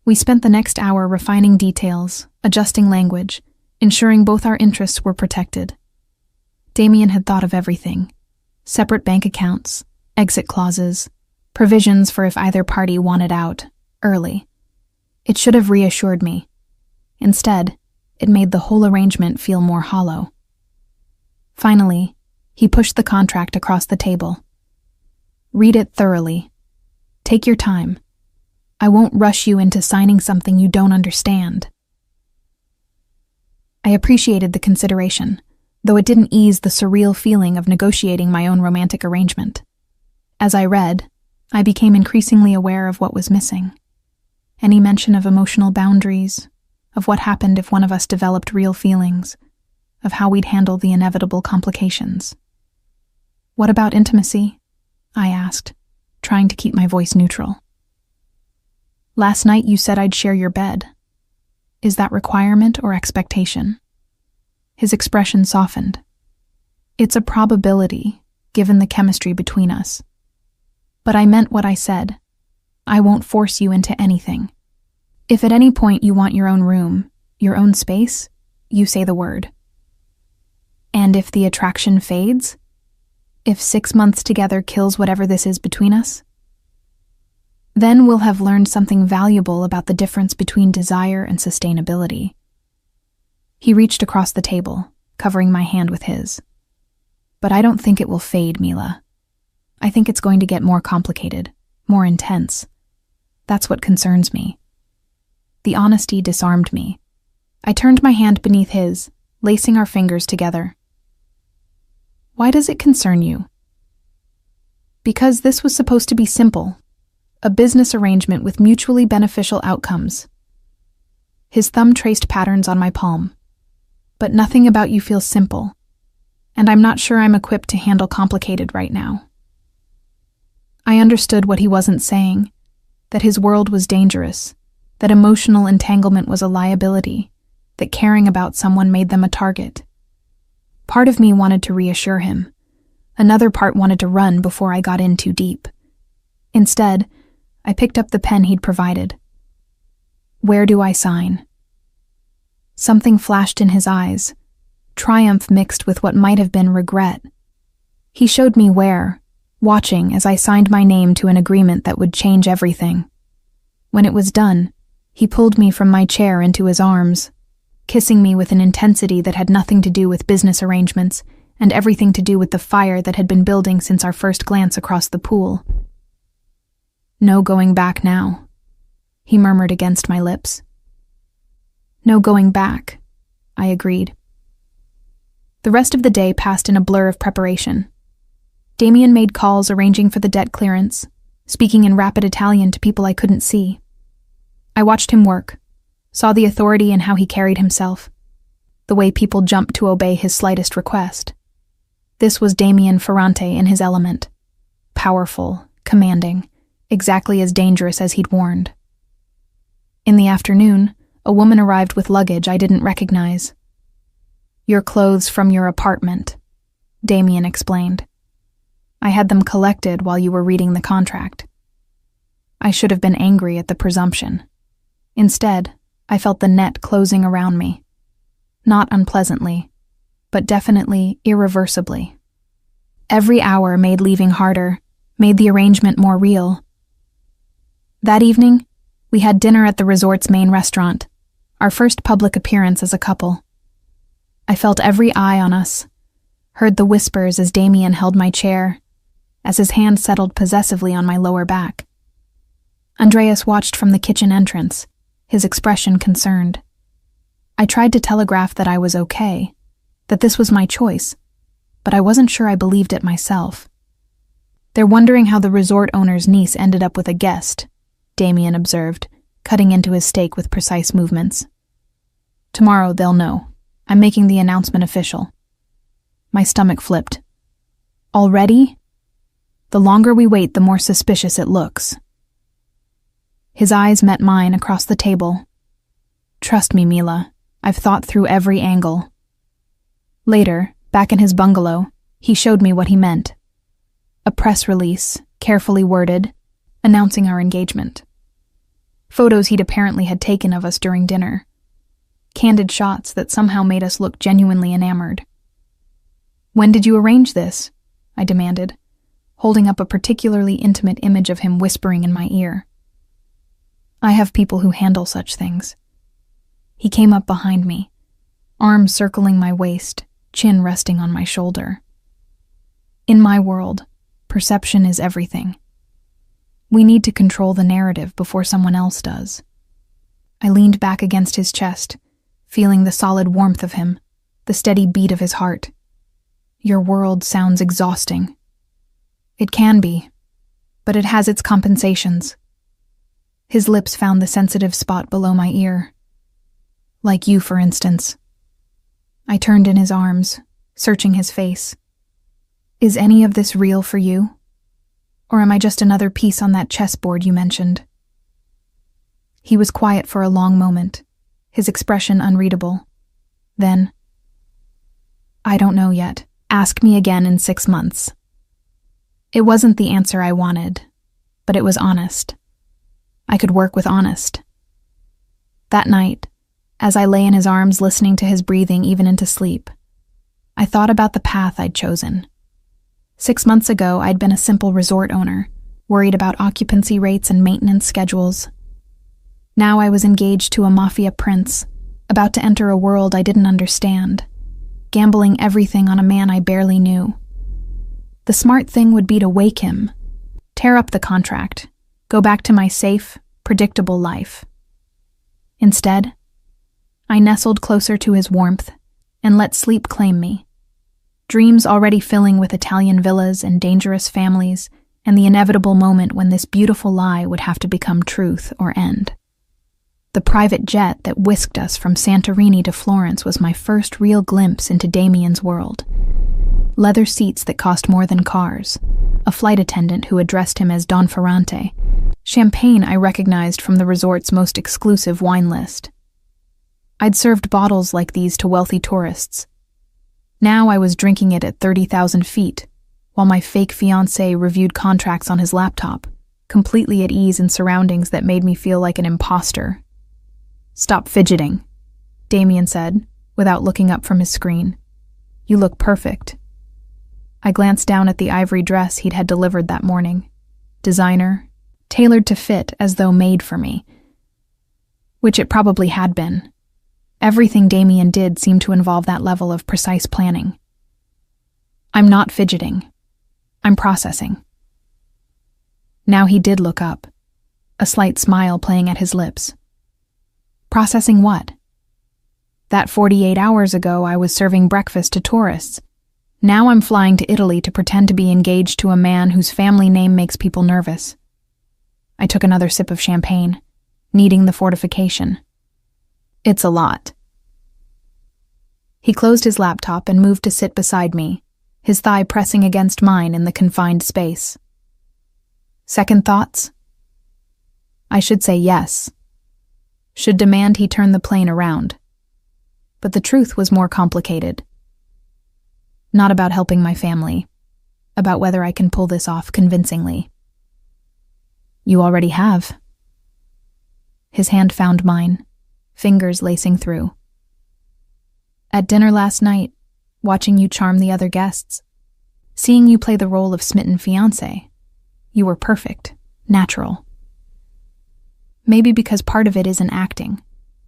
We spent the next hour refining details, adjusting language, ensuring both our interests were protected. Damien had thought of everything. Separate bank accounts, exit clauses, provisions for if either party wanted out, early. It should have reassured me. Instead, it made the whole arrangement feel more hollow. Finally, he pushed the contract across the table. Read it thoroughly. Take your time. I won't rush you into signing something you don't understand. I appreciated the consideration, though it didn't ease the surreal feeling of negotiating my own romantic arrangement. As I read, I became increasingly aware of what was missing. Any mention of emotional boundaries, of what happened if one of us developed real feelings, of how we'd handle the inevitable complications. "What about intimacy?" I asked, trying to keep my voice neutral. "Last night you said I'd share your bed. Is that requirement or expectation?" His expression softened. "It's a probability, given the chemistry between us. But I meant what I said. I won't force you into anything. If at any point you want your own room, your own space, you say the word. And if the attraction fades? If 6 months together kills whatever this is between us? Then we'll have learned something valuable about the difference between desire and sustainability." He reached across the table, covering my hand with his. "But I don't think it will fade, Mila. I think it's going to get more complicated, more intense. That's what concerns me." The honesty disarmed me. I turned my hand beneath his, lacing our fingers together. "Why does it concern you?" "Because this was supposed to be simple. A business arrangement with mutually beneficial outcomes." His thumb traced patterns on my palm. "But nothing about you feels simple, and I'm not sure I'm equipped to handle complicated right now." I understood what he wasn't saying, that his world was dangerous, that emotional entanglement was a liability, that caring about someone made them a target. Part of me wanted to reassure him. Another part wanted to run before I got in too deep. Instead, I picked up the pen he'd provided. "Where do I sign?" Something flashed in his eyes, triumph mixed with what might have been regret. He showed me where, watching as I signed my name to an agreement that would change everything. When it was done, he pulled me from my chair into his arms, kissing me with an intensity that had nothing to do with business arrangements and everything to do with the fire that had been building since our first glance across the pool. "No going back now," he murmured against my lips. "No going back," I agreed. The rest of the day passed in a blur of preparation. Damien made calls arranging for the debt clearance, speaking in rapid Italian to people I couldn't see. I watched him work, saw the authority in how he carried himself, the way people jumped to obey his slightest request. This was Damien Ferrante in his element. Powerful, commanding, exactly as dangerous as he'd warned. In the afternoon, a woman arrived with luggage I didn't recognize. "Your clothes from your apartment," Damien explained. "I had them collected while you were reading the contract." I should have been angry at the presumption. Instead, I felt the net closing around me. Not unpleasantly, but definitely irreversibly. Every hour made leaving harder, made the arrangement more real. That evening, we had dinner at the resort's main restaurant, our first public appearance as a couple. I felt every eye on us, heard the whispers as Damien held my chair, as his hand settled possessively on my lower back. Andreas watched from the kitchen entrance, his expression concerned. I tried to telegraph that I was okay, that this was my choice, but I wasn't sure I believed it myself. "They're wondering how the resort owner's niece ended up with a guest," Damien observed, cutting into his steak with precise movements. "Tomorrow they'll know. I'm making the announcement official." My stomach flipped. "Already? The longer we wait, the more suspicious it looks." His eyes met mine across the table. "Trust me, Mila. I've thought through every angle." Later, back in his bungalow, he showed me what he meant. A press release, carefully worded, announcing our engagement. Photos he'd apparently had taken of us during dinner. Candid shots that somehow made us look genuinely enamored. "When did you arrange this?" I demanded, holding up a particularly intimate image of him whispering in my ear. "I have people who handle such things." He came up behind me, arms circling my waist, chin resting on my shoulder. "In my world, perception is everything. We need to control the narrative before someone else does." I leaned back against his chest, feeling the solid warmth of him, the steady beat of his heart. "Your world sounds exhausting." "It can be, but it has its compensations." His lips found the sensitive spot below my ear. Like you, for instance. I turned in his arms, searching his face. Is any of this real for you? Or am I just another piece on that chessboard you mentioned? He was quiet for a long moment, his expression unreadable. Then, I don't know yet. Ask me again in 6 months. It wasn't the answer I wanted, but it was honest. I could work with honest. That night, as I lay in his arms listening to his breathing even into sleep, I thought about the path I'd chosen. 6 months ago, I'd been a simple resort owner, worried about occupancy rates and maintenance schedules. Now I was engaged to a Mafia prince, about to enter a world I didn't understand, gambling everything on a man I barely knew. The smart thing would be to wake him, tear up the contract, go back to my safe, predictable life. Instead, I nestled closer to his warmth and let sleep claim me. Dreams already filling with Italian villas and dangerous families, and the inevitable moment when this beautiful lie would have to become truth or end. The private jet that whisked us from Santorini to Florence was my first real glimpse into Damien's world. Leather seats that cost more than cars, a flight attendant who addressed him as Don Ferrante, champagne I recognized from the resort's most exclusive wine list. I'd served bottles like these to wealthy tourists. Now I was drinking it at 30,000 feet, while my fake fiancé reviewed contracts on his laptop, completely at ease in surroundings that made me feel like an imposter. Stop fidgeting, Damien said, without looking up from his screen. You look perfect. I glanced down at the ivory dress he'd had delivered that morning. Designer, tailored to fit as though made for me. Which it probably had been. Everything Damien did seemed to involve that level of precise planning. I'm not fidgeting. I'm processing. Now he did look up, a slight smile playing at his lips. Processing what? That 48 hours ago I was serving breakfast to tourists. Now I'm flying to Italy to pretend to be engaged to a man whose family name makes people nervous. I took another sip of champagne, needing the fortification. It's a lot. He closed his laptop and moved to sit beside me, his thigh pressing against mine in the confined space. Second thoughts? I should say yes. Should demand he turn the plane around. But the truth was more complicated. Not about helping my family, about whether I can pull this off convincingly. You already have. His hand found mine, fingers lacing through. At dinner last night, watching you charm the other guests, seeing you play the role of smitten fiancé, you were perfect, natural. Maybe because part of it isn't acting,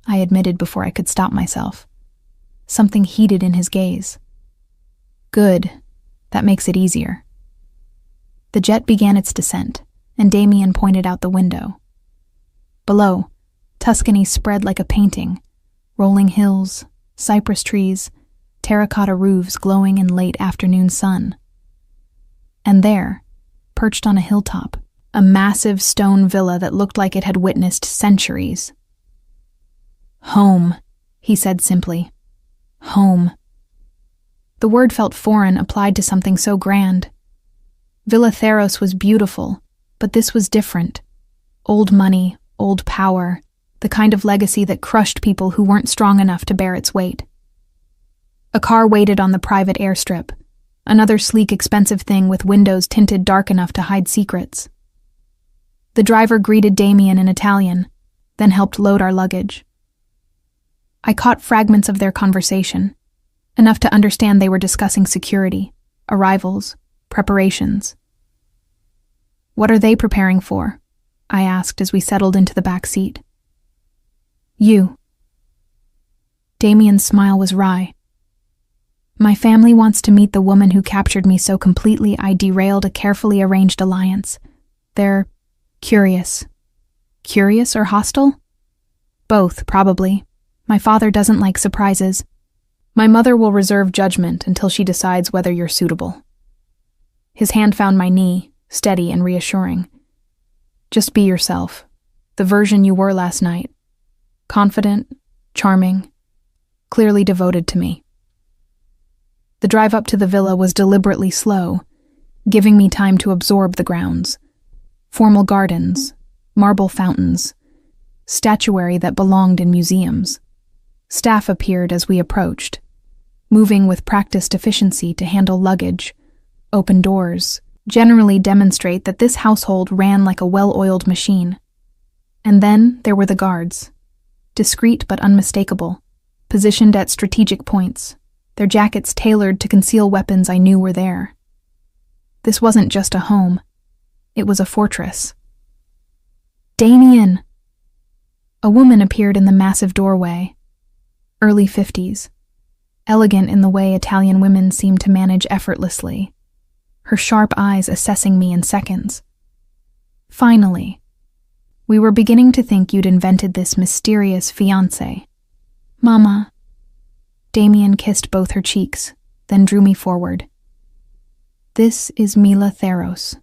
I admitted before I could stop myself. Something heated in his gaze. Good, that makes it easier. The jet began its descent, and Damien pointed out the window. Below, Tuscany spread like a painting, rolling hills, cypress trees, terracotta roofs glowing in late afternoon sun. And there, perched on a hilltop, a massive stone villa that looked like it had witnessed centuries. Home, he said simply. Home. The word felt foreign applied to something so grand. Villa Theros was beautiful, but this was different. Old money, old power, the kind of legacy that crushed people who weren't strong enough to bear its weight. A car waited on the private airstrip, another sleek, expensive thing with windows tinted dark enough to hide secrets. The driver greeted Damien in Italian, then helped load our luggage. I caught fragments of their conversation, enough to understand they were discussing security, arrivals, preparations. What are they preparing for? I asked as we settled into the back seat. You. Damien's smile was wry. My family wants to meet the woman who captured me so completely I derailed a carefully arranged alliance. They're curious. Curious or hostile? Both, probably. My father doesn't like surprises. My mother will reserve judgment until she decides whether you're suitable. His hand found my knee, steady and reassuring. Just be yourself, the version you were last night. Confident, charming, clearly devoted to me. The drive up to the villa was deliberately slow, giving me time to absorb the grounds. Formal gardens, marble fountains, statuary that belonged in museums. Staff appeared as we approached, moving with practiced efficiency to handle luggage. Open doors generally demonstrate that this household ran like a well-oiled machine. And then there were the guards, discreet but unmistakable, positioned at strategic points, their jackets tailored to conceal weapons I knew were there. This wasn't just a home, it was a fortress. "Damien!" A woman appeared in the massive doorway, early 50s, elegant in the way Italian women seem to manage effortlessly, her sharp eyes assessing me in seconds. "Finally. We were beginning to think you'd invented this mysterious fiancé." "Mama." Damien kissed both her cheeks, then drew me forward. "This is Mila Theros.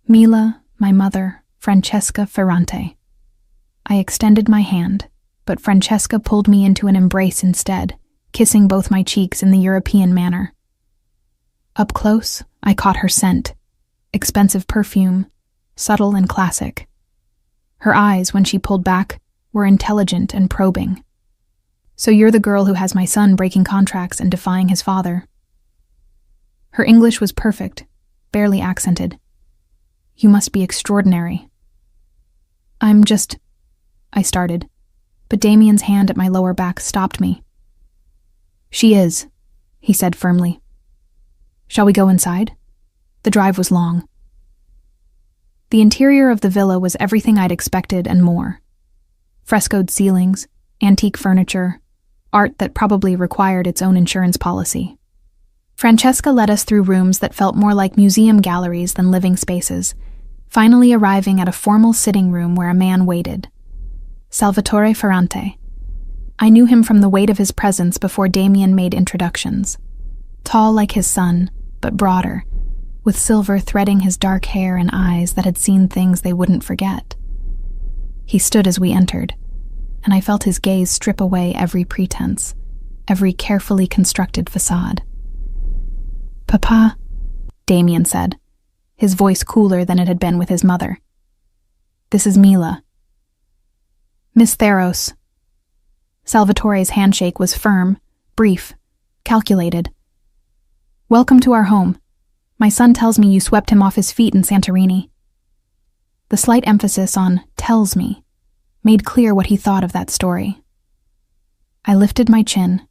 Mila, my mother, Francesca Ferrante." I extended my hand, but Francesca pulled me into an embrace instead, kissing both my cheeks in the European manner. Up close, I caught her scent, expensive perfume, subtle and classic. Her eyes, when she pulled back, were intelligent and probing. "So you're the girl who has my son breaking contracts and defying his father." Her English was perfect, barely accented. "You must be extraordinary." I started, but Damien's hand at my lower back stopped me. "She is," he said firmly. "Shall we go inside?" The drive was long. The interior of the villa was everything I'd expected and more. Frescoed ceilings, antique furniture, art that probably required its own insurance policy. Francesca led us through rooms that felt more like museum galleries than living spaces, finally arriving at a formal sitting room where a man waited. Salvatore Ferrante. I knew him from the weight of his presence before Damien made introductions. Tall like his son, but broader, with silver threading his dark hair and eyes that had seen things they wouldn't forget. He stood as we entered, and I felt his gaze strip away every pretense, every carefully constructed facade. "Papa," Damien said, his voice cooler than it had been with his mother. "This is Mila." "Miss Theros." Salvatore's handshake was firm, brief, calculated. "Welcome to our home. My son tells me you swept him off his feet in Santorini." The slight emphasis on "tells me" made clear what he thought of that story. I lifted my chin,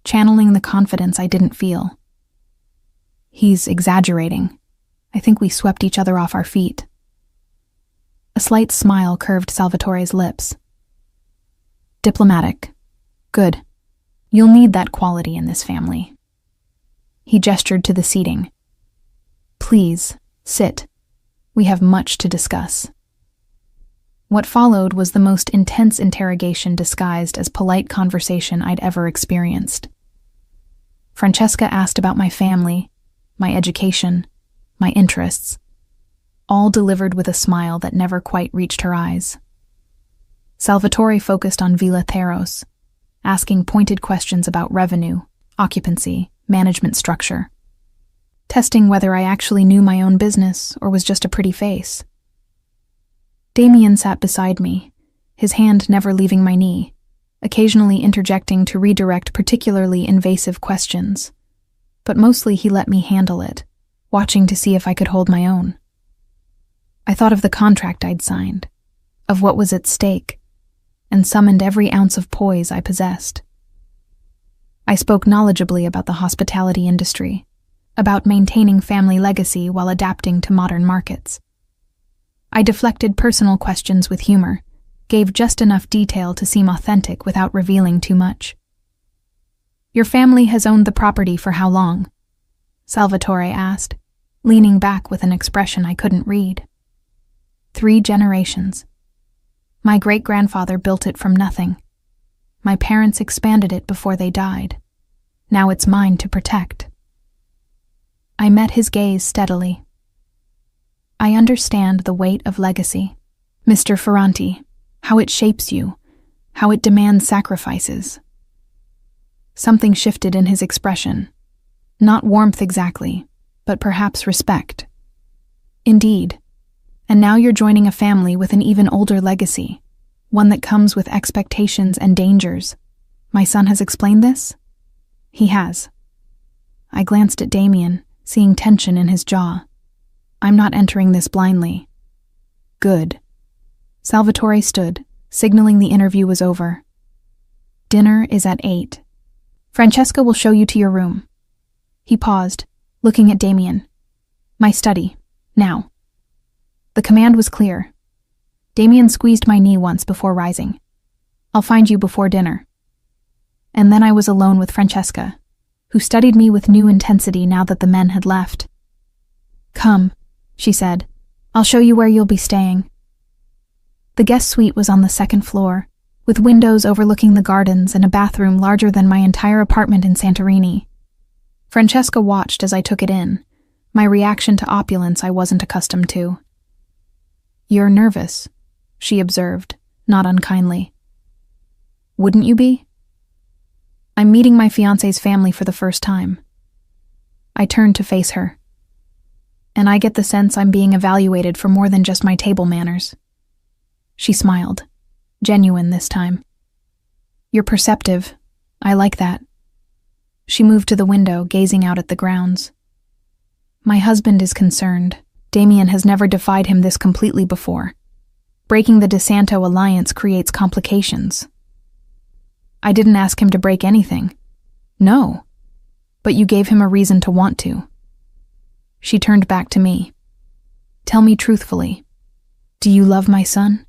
channeling the confidence I didn't feel. "He's exaggerating. I think we swept each other off our feet." A slight smile curved Salvatore's lips. "Diplomatic. Good. You'll need that quality in this family." He gestured to the seating. "Please, sit. We have much to discuss." What followed was the most intense interrogation disguised as polite conversation I'd ever experienced. Francesca asked about my family, my education, my interests, all delivered with a smile that never quite reached her eyes. Salvatore focused on Villa Theros, asking pointed questions about revenue, occupancy, management structure, testing whether I actually knew my own business or was just a pretty face. Damien sat beside me, his hand never leaving my knee, occasionally interjecting to redirect particularly invasive questions. But mostly he let me handle it, watching to see if I could hold my own. I thought of the contract I'd signed, of what was at stake, and summoned every ounce of poise I possessed. I spoke knowledgeably about the hospitality industry, about maintaining family legacy while adapting to modern markets. I deflected personal questions with humor, gave just enough detail to seem authentic without revealing too much. "Your family has owned the property for how long?" Salvatore asked, leaning back with an expression I couldn't read. "3 generations. My great-grandfather built it from nothing. My parents expanded it before they died. Now it's mine to protect." I met his gaze steadily. "I understand the weight of legacy, Mr. Ferrante, how it shapes you, how it demands sacrifices. Something shifted in his expression. Not warmth exactly, but perhaps respect. Indeed. And now you're joining a family with an even older legacy, one that comes with expectations and dangers. My son has explained this? He has. I glanced at Damien, seeing tension in his jaw. I'm not entering this blindly. Good. Salvatore stood, signaling the interview was over. Dinner is at 8. Francesca will show you to your room. He paused, looking at Damien. My study. Now. The command was clear. Damien squeezed my knee once before rising. I'll find you before dinner. And then I was alone with Francesca, who studied me with new intensity now that the men had left. Come, she said. I'll show you where you'll be staying. The guest suite was on the second floor, with windows overlooking the gardens and a bathroom larger than my entire apartment in Santorini. Francesca watched as I took it in, my reaction to opulence I wasn't accustomed to. You're nervous, she observed, not unkindly. Wouldn't you be? I'm meeting my fiancé's family for the first time. I turned to face her. And I get the sense I'm being evaluated for more than just my table manners. She smiled, genuine this time. You're perceptive. I like that. She moved to the window, gazing out at the grounds. My husband is concerned. Damien has never defied him this completely before. Breaking the DeSanto alliance creates complications. I didn't ask him to break anything. No. But you gave him a reason to want to. She turned back to me. Tell me truthfully, do you love my son?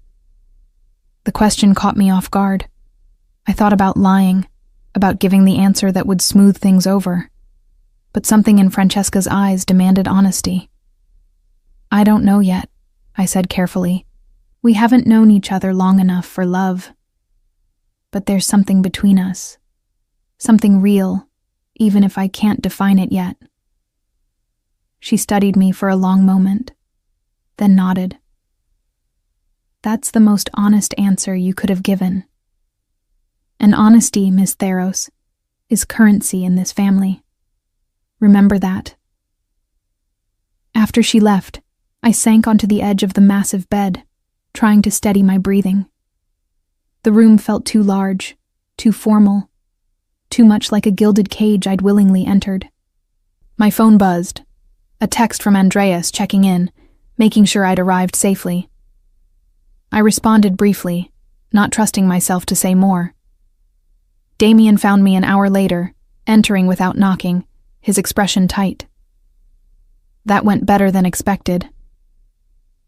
The question caught me off guard. I thought about lying, about giving the answer that would smooth things over. But something in Francesca's eyes demanded honesty. I don't know yet, I said carefully. We haven't known each other long enough for love. But there's something between us. Something real, even if I can't define it yet. She studied me for a long moment, then nodded. That's the most honest answer you could have given. And honesty, Miss Theros, is currency in this family. Remember that. After she left, I sank onto the edge of the massive bed, trying to steady my breathing. The room felt too large, too formal, too much like a gilded cage I'd willingly entered. My phone buzzed, a text from Andreas checking in, making sure I'd arrived safely. I responded briefly, not trusting myself to say more. Damien found me an hour later, entering without knocking, his expression tight. That went better than expected.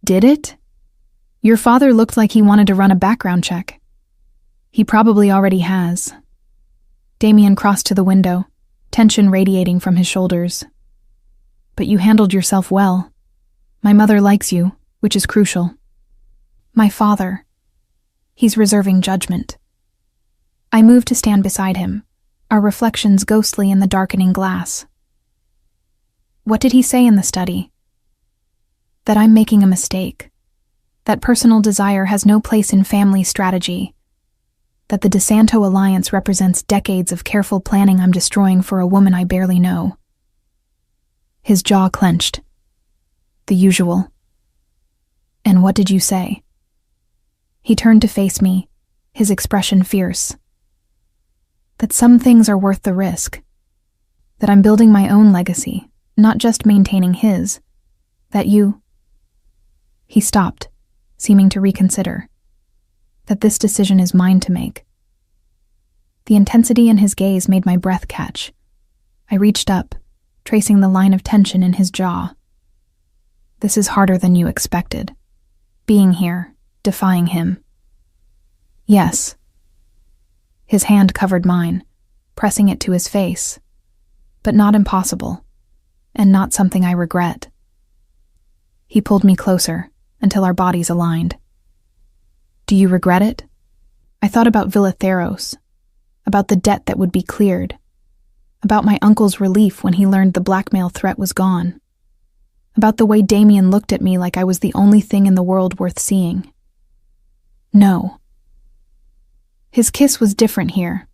Did it? Your father looked like he wanted to run a background check. He probably already has. Damien crossed to the window, tension radiating from his shoulders. But you handled yourself well. My mother likes you, which is crucial. My father. He's reserving judgment. I moved to stand beside him, our reflections ghostly in the darkening glass. What did he say in the study? That I'm making a mistake. That personal desire has no place in family strategy. That the DeSanto alliance represents decades of careful planning I'm destroying for a woman I barely know. His jaw clenched. The usual. And what did you say? He turned to face me, his expression fierce. That some things are worth the risk. That I'm building my own legacy, not just maintaining his. That you... He stopped, seeming to reconsider. That this decision is mine to make. The intensity in his gaze made my breath catch. I reached up, tracing the line of tension in his jaw. This is harder than you expected. Being here, defying him. Yes. His hand covered mine, pressing it to his face. But not impossible, and not something I regret. He pulled me closer, until our bodies aligned. Do you regret it? I thought about Villa Theros, about the debt that would be cleared, about my uncle's relief when he learned the blackmail threat was gone, about the way Damien looked at me like I was the only thing in the world worth seeing. No. His kiss was different here,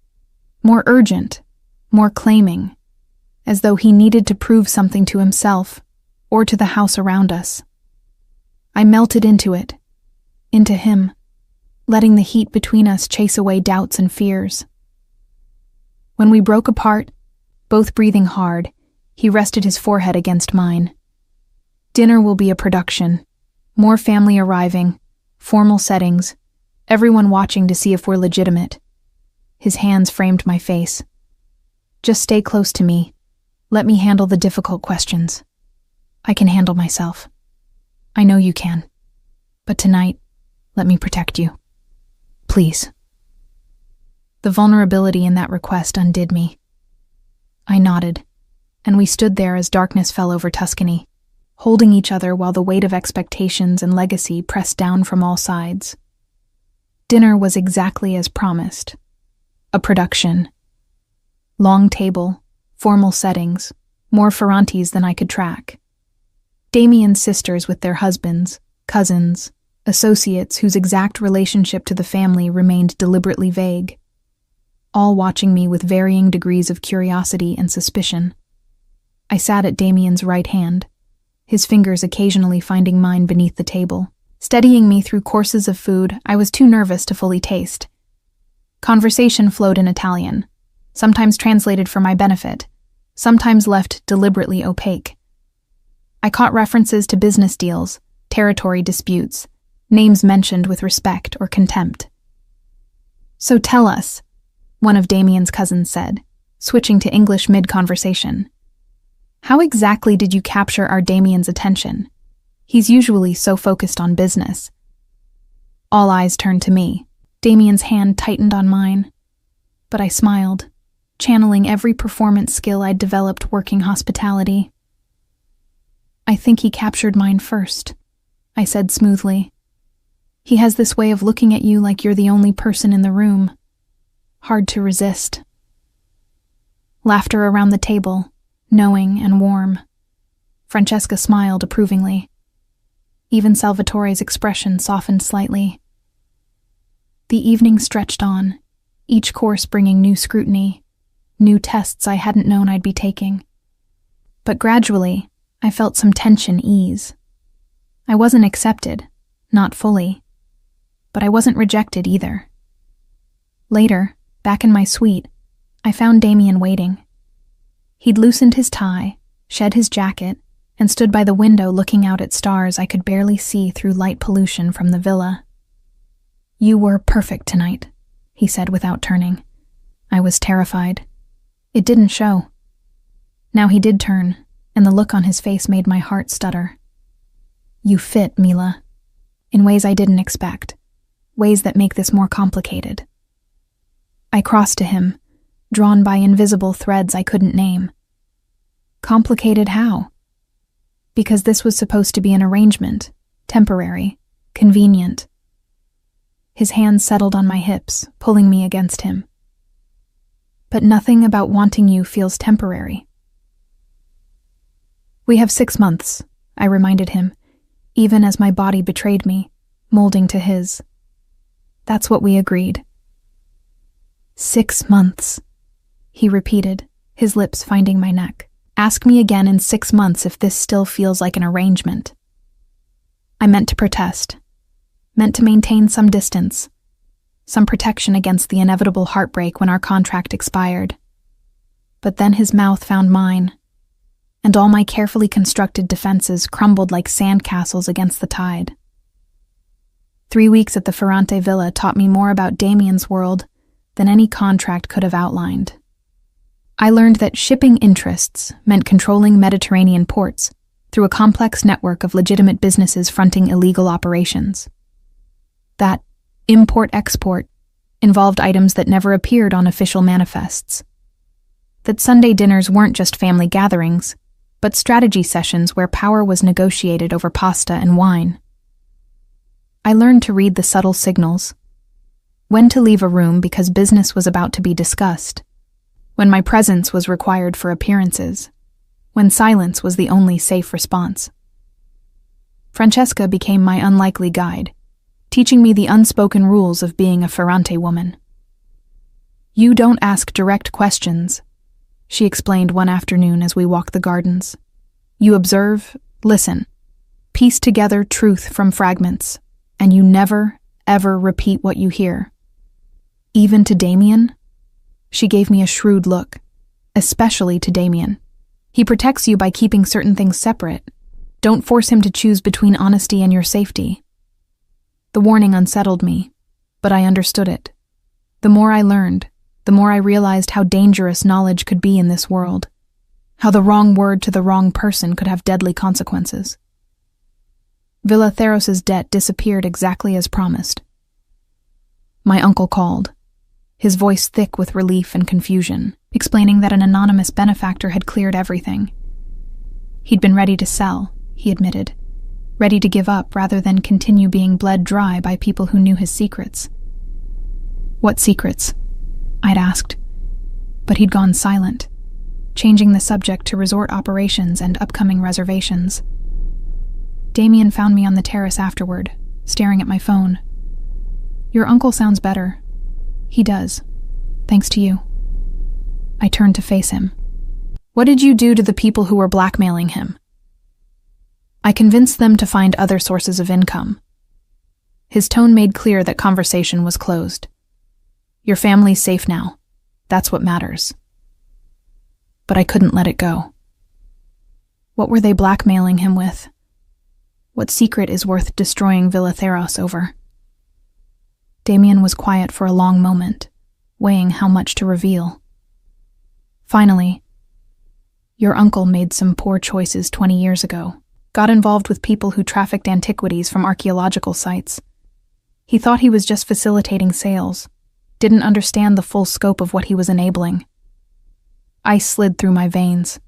more urgent, more claiming, as though he needed to prove something to himself or to the house around us. I melted into it, into him, letting the heat between us chase away doubts and fears. When we broke apart, both breathing hard, he rested his forehead against mine. Dinner will be a production, more family arriving, formal settings, everyone watching to see if we're legitimate. His hands framed my face. Just stay close to me. Let me handle the difficult questions. I can handle myself. I know you can. But tonight, let me protect you. Please. The vulnerability in that request undid me. I nodded, and we stood there as darkness fell over Tuscany, holding each other while the weight of expectations and legacy pressed down from all sides. Dinner was exactly as promised. A production. Long table, formal settings, more Ferrantes than I could track. Damien's sisters with their husbands, cousins, associates whose exact relationship to the family remained deliberately vague, all watching me with varying degrees of curiosity and suspicion. I sat at Damien's right hand, his fingers occasionally finding mine beneath the table, steadying me through courses of food I was too nervous to fully taste. Conversation flowed in Italian, sometimes translated for my benefit, sometimes left deliberately opaque. I caught references to business deals, territory disputes, names mentioned with respect or contempt. "So tell us," one of Damien's cousins said, switching to English mid-conversation. "How exactly did you capture our Damien's attention? He's usually so focused on business." All eyes turned to me. Damien's hand tightened on mine, but I smiled, channeling every performance skill I'd developed working hospitality. "I think he captured mine first," I said smoothly. "He has this way of looking at you like you're the only person in the room. Hard to resist." Laughter around the table, knowing and warm. Francesca smiled approvingly. Even Salvatore's expression softened slightly. The evening stretched on, each course bringing new scrutiny, new tests I hadn't known I'd be taking. But gradually, I felt some tension ease. I wasn't accepted, not fully, but I wasn't rejected either. Later, back in my suite, I found Damien waiting. He'd loosened his tie, shed his jacket, and stood by the window looking out at stars I could barely see through light pollution from the villa. "You were perfect tonight," he said without turning. I was terrified. It didn't show. Now he did turn, and the look on his face made my heart stutter. "You fit, Mila, in ways I didn't expect, ways that make this more complicated." I crossed to him, drawn by invisible threads I couldn't name. Complicated how? Because this was supposed to be an arrangement, temporary, convenient. His hands settled on my hips, pulling me against him. "But nothing about wanting you feels temporary." "We have 6 months," I reminded him, even as my body betrayed me, molding to his. "That's what we agreed." 6 months, he repeated, his lips finding my neck. "Ask me again in 6 months if this still feels like an arrangement." I meant to protest, meant to maintain some distance, some protection against the inevitable heartbreak when our contract expired. But then his mouth found mine, and all my carefully constructed defenses crumbled like sandcastles against the tide. 3 weeks at the Ferrante Villa taught me more about Damien's world than any contract could have outlined. I learned that shipping interests meant controlling Mediterranean ports through a complex network of legitimate businesses fronting illegal operations. That import-export involved items that never appeared on official manifests. That Sunday dinners weren't just family gatherings, but strategy sessions where power was negotiated over pasta and wine. I learned to read the subtle signals. When to leave a room because business was about to be discussed. When my presence was required for appearances. When silence was the only safe response. Francesca became my unlikely guide, teaching me the unspoken rules of being a Ferrante woman. You don't ask direct questions, she explained one afternoon as we walked the gardens. You observe, listen, piece together truth from fragments, and you never, ever repeat what you hear. Even to Damien? She gave me a shrewd look. Especially to Damien. He protects you by keeping certain things separate. Don't force him to choose between honesty and your safety. The warning unsettled me, but I understood it. The more I learned, the more I realized how dangerous knowledge could be in this world. How the wrong word to the wrong person could have deadly consequences. Villa Theros's debt disappeared exactly as promised. My uncle called, his voice thick with relief and confusion, explaining that an anonymous benefactor had cleared everything. He'd been ready to sell, he admitted, ready to give up rather than continue being bled dry by people who knew his secrets. What secrets? I'd asked, but he'd gone silent, changing the subject to resort operations and upcoming reservations. Damien found me on the terrace afterward, staring at my phone. Your uncle sounds better. He does, thanks to you. I turned to face him. What did you do to the people who were blackmailing him? I convinced them to find other sources of income. His tone made clear that conversation was closed. Your family's safe now. That's what matters. But I couldn't let it go. What were they blackmailing him with? What secret is worth destroying Villa Theros over? Damien was quiet for a long moment, weighing how much to reveal. Finally, your uncle made some poor choices 20 years ago, got involved with people who trafficked antiquities from archaeological sites. He thought he was just facilitating sales, didn't understand the full scope of what he was enabling. Ice slid through my veins.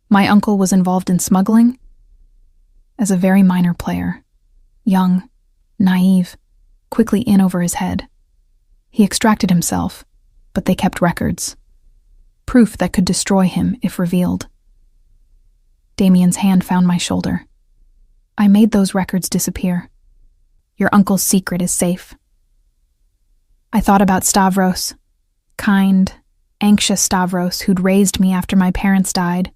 My uncle was involved in smuggling? As a very minor player, young, naive, quickly in over his head. He extracted himself, but they kept records. Proof that could destroy him if revealed. Damien's hand found my shoulder. I made those records disappear. Your uncle's secret is safe. I thought about Stavros, kind, anxious Stavros who'd raised me after my parents died,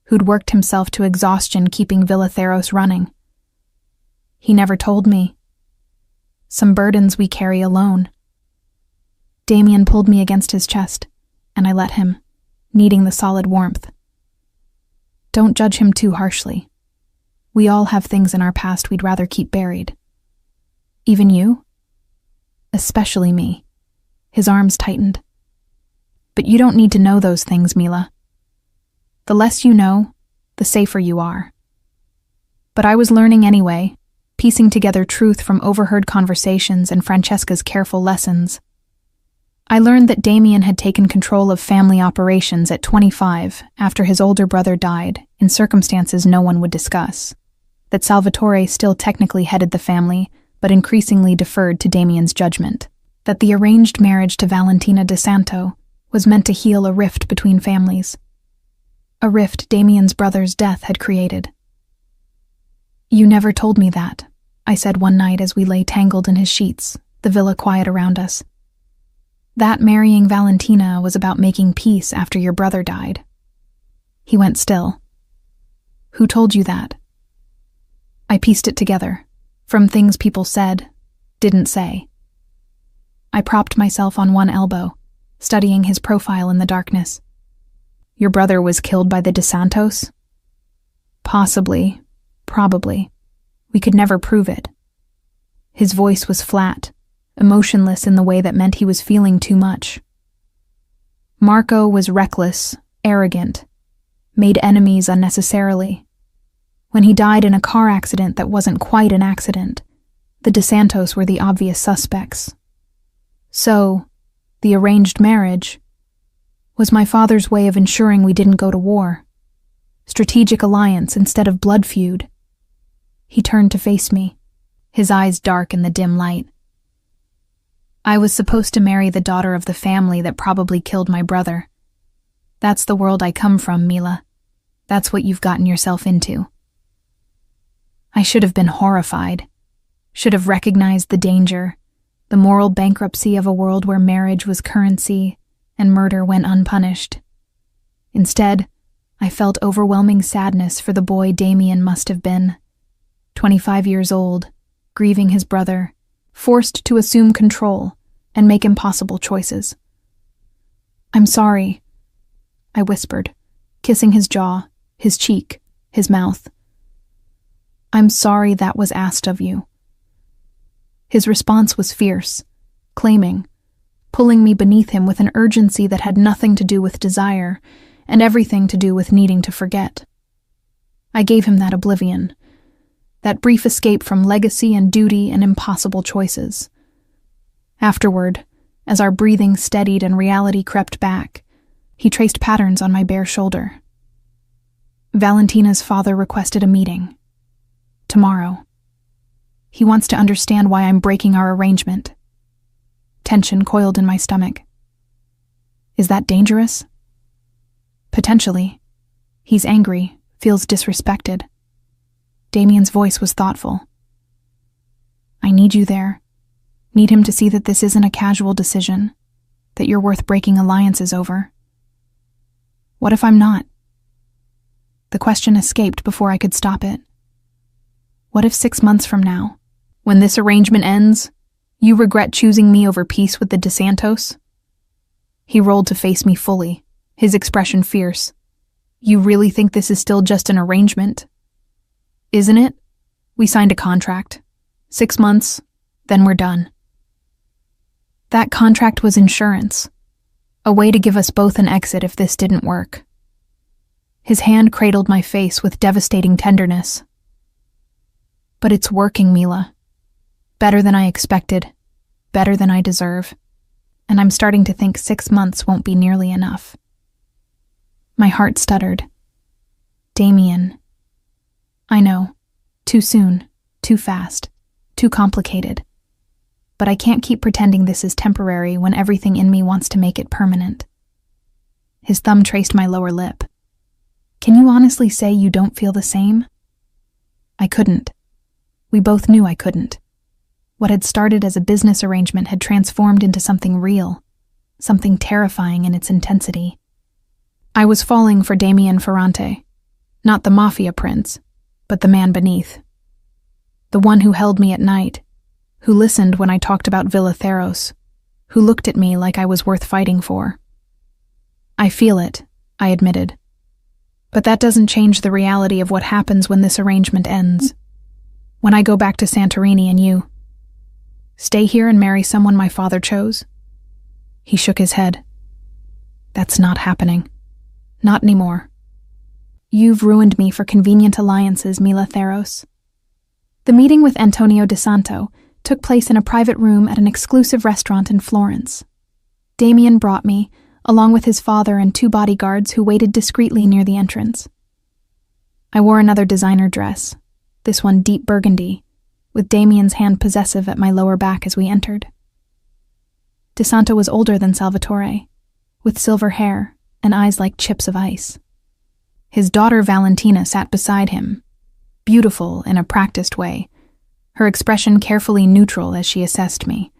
who'd worked himself to exhaustion keeping Villa Theros running. He never told me. Some burdens we carry alone. Damien pulled me against his chest, and I let him, needing the solid warmth. Don't judge him too harshly. We all have things in our past we'd rather keep buried. Even you? Especially me. His arms tightened. But you don't need to know those things, Mila. The less you know, the safer you are. But I was learning anyway, piecing together truth from overheard conversations and Francesca's careful lessons. I learned that Damien had taken control of family operations at 25 after his older brother died in circumstances no one would discuss, that Salvatore still technically headed the family but increasingly deferred to Damien's judgment, that the arranged marriage to Valentina De Santo was meant to heal a rift between families, a rift Damien's brother's death had created. You never told me that, I said one night as we lay tangled in his sheets, the villa quiet around us. That marrying Valentina was about making peace after your brother died. He went still. Who told you that? I pieced it together, from things people said, didn't say. I propped myself on one elbow, studying his profile in the darkness. Your brother was killed by the De Santos? Possibly, probably. We could never prove it. His voice was flat, emotionless in the way that meant he was feeling too much. Marco was reckless, arrogant, made enemies unnecessarily. When he died in a car accident that wasn't quite an accident, the De Santos were the obvious suspects. So, the arranged marriage was my father's way of ensuring we didn't go to war. Strategic alliance instead of blood feud. He turned to face me, his eyes dark in the dim light. I was supposed to marry the daughter of the family that probably killed my brother. That's the world I come from, Mila. That's what you've gotten yourself into. I should have been horrified, should have recognized the danger, the moral bankruptcy of a world where marriage was currency and murder went unpunished. Instead, I felt overwhelming sadness for the boy Damien must have been. 25 years old, grieving his brother, forced to assume control and make impossible choices. "I'm sorry," I whispered, kissing his jaw, his cheek, his mouth. "I'm sorry that was asked of you." His response was fierce, claiming, pulling me beneath him with an urgency that had nothing to do with desire and everything to do with needing to forget. I gave him that oblivion, that brief escape from legacy and duty and impossible choices. Afterward, as our breathing steadied and reality crept back, he traced patterns on my bare shoulder. "Valentina's father requested a meeting. Tomorrow. He wants to understand why I'm breaking our arrangement." Tension coiled in my stomach. "Is that dangerous?" "Potentially. He's angry, feels disrespected." Damien's voice was thoughtful. "I need you there. Need him to see that this isn't a casual decision, that you're worth breaking alliances over." "What if I'm not?" The question escaped before I could stop it. "What if 6 months from now, when this arrangement ends, you regret choosing me over peace with the DeSantos?" He rolled to face me fully, his expression fierce. "You really think this is still just an arrangement? Isn't it? We signed a contract. 6 months, then we're done." That contract was insurance, a way to give us both an exit if this didn't work. His hand cradled my face with devastating tenderness. "But it's working, Mila. Better than I expected, better than I deserve, and I'm starting to think 6 months won't be nearly enough." My heart stuttered. "Damien. I know. Too soon, too fast, too complicated. But I can't keep pretending this is temporary when everything in me wants to make it permanent." His thumb traced my lower lip. "Can you honestly say you don't feel the same?" I couldn't. We both knew I couldn't. What had started as a business arrangement had transformed into something real, something terrifying in its intensity. I was falling for Damien Ferrante, not the Mafia prince, but the man beneath. The one who held me at night, who listened when I talked about Villa Theros, who looked at me like I was worth fighting for. "I feel it," I admitted. "But that doesn't change the reality of what happens when this arrangement ends. When I go back to Santorini and you stay here and marry someone my father chose." He shook his head. "That's not happening. Not anymore. You've ruined me for convenient alliances, Mila Theros." The meeting with Antonio DeSanto took place in a private room at an exclusive restaurant in Florence. Damien brought me, along with his father and 2 bodyguards who waited discreetly near the entrance. I wore another designer dress, this one deep burgundy, with Damien's hand possessive at my lower back as we entered. DeSanto was older than Salvatore, with silver hair and eyes like chips of ice. His daughter Valentina sat beside him, beautiful in a practiced way, her expression carefully neutral as she assessed me.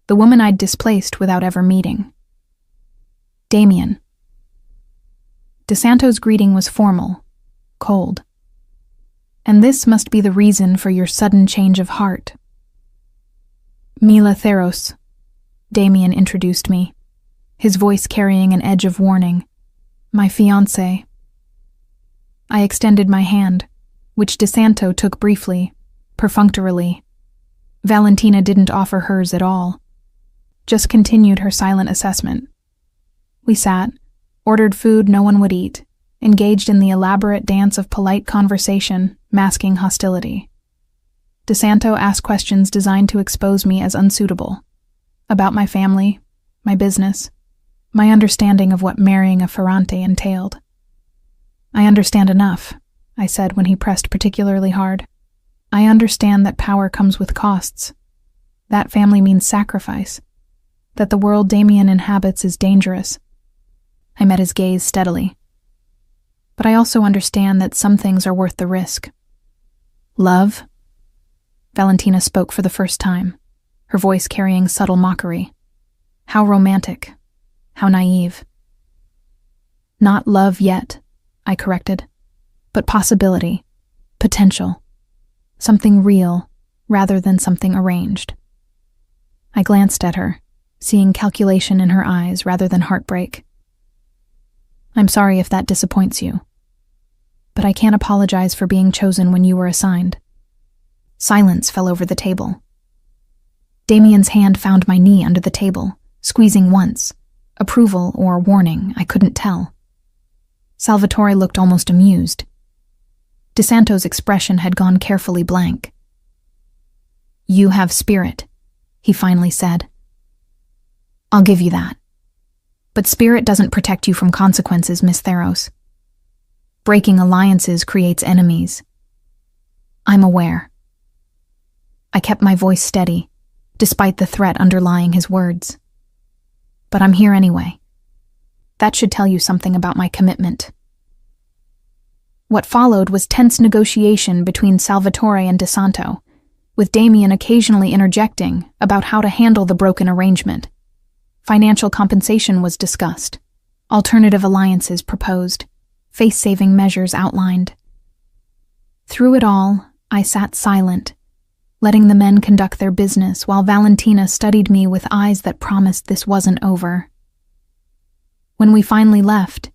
The woman I'd displaced without ever meeting. "Damien." DeSanto's greeting was formal, cold. "And this must be the reason for your sudden change of heart." "Mila Theros," Damien introduced me, his voice carrying an edge of warning. "My fiancé." I extended my hand, which DeSanto took briefly, perfunctorily. Valentina didn't offer hers at all, just continued her silent assessment. We sat, ordered food no one would eat, engaged in the elaborate dance of polite conversation, masking hostility. DeSanto asked questions designed to expose me as unsuitable, about my family, my business, my understanding of what marrying a Ferrante entailed. "I understand enough," I said when he pressed particularly hard. "I understand that power comes with costs. That family means sacrifice. That the world Damien inhabits is dangerous." I met his gaze steadily. "But I also understand that some things are worth the risk." "Love?" Valentina spoke for the first time, her voice carrying subtle mockery. How romantic. How naive. Not love yet, I corrected, but possibility, potential, something real rather than something arranged. I glanced at her, seeing calculation in her eyes rather than heartbreak. I'm sorry if that disappoints you, but I can't apologize for being chosen when you were assigned. Silence fell over the table. Damien's hand found my knee under the table, squeezing once. Approval or warning, I couldn't tell. Salvatore looked almost amused. DeSanto's expression had gone carefully blank. You have spirit, he finally said. I'll give you that. But spirit doesn't protect you from consequences, Miss Theros. Breaking alliances creates enemies. I'm aware. I kept my voice steady, despite the threat underlying his words. But I'm here anyway. That should tell you something about my commitment. What followed was tense negotiation between Salvatore and DeSanto, with Damien occasionally interjecting about how to handle the broken arrangement. Financial compensation was discussed, alternative alliances proposed, face-saving measures outlined. Through it all, I sat silent, letting the men conduct their business while Valentina studied me with eyes that promised this wasn't over. When we finally left,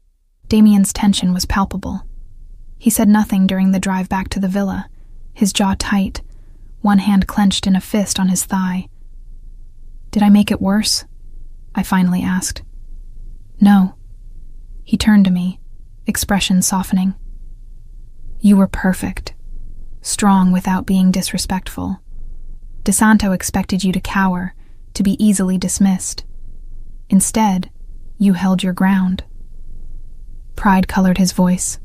Damien's tension was palpable. He said nothing during the drive back to the villa, his jaw tight, one hand clenched in a fist on his thigh. Did I make it worse? I finally asked. No. He turned to me, expression softening. You were perfect. Strong without being disrespectful. DeSanto expected you to cower, to be easily dismissed. Instead, you held your ground. Pride colored his voice.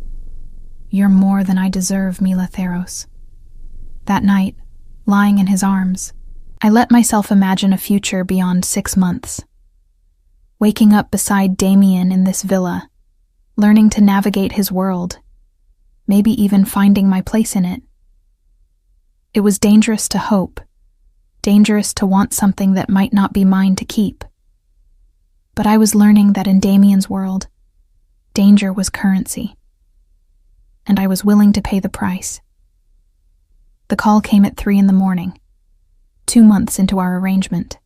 You're more than I deserve, Mila Theros. That night, lying in his arms, I let myself imagine a future beyond 6 months. Waking up beside Damien in this villa, learning to navigate his world, maybe even finding my place in it. It was dangerous to hope, dangerous to want something that might not be mine to keep. But I was learning that in Damien's world, danger was currency, and I was willing to pay the price. The call came at 3 a.m, 2 months into our arrangement.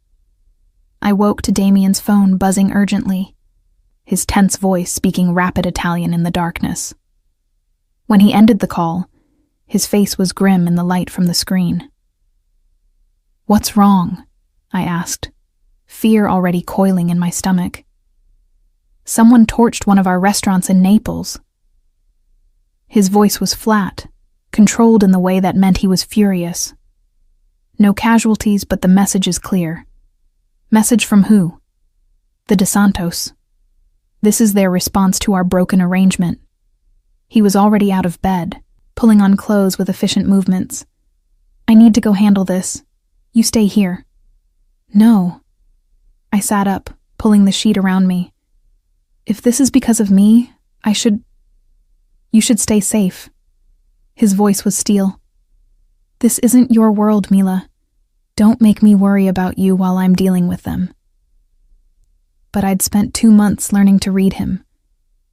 I woke to Damien's phone buzzing urgently, his tense voice speaking rapid Italian in the darkness. When he ended the call, his face was grim in the light from the screen. What's wrong? I asked, fear already coiling in my stomach. Someone torched one of our restaurants in Naples. His voice was flat, controlled in the way that meant he was furious. No casualties, but the message is clear. Message from who? The DeSantos. This is their response to our broken arrangement. He was already out of bed, pulling on clothes with efficient movements. I need to go handle this. You stay here. No. I sat up, pulling the sheet around me. If this is because of me, you should stay safe. His voice was steel. This isn't your world, Mila. Don't make me worry about you while I'm dealing with them. But I'd spent 2 months learning to read him,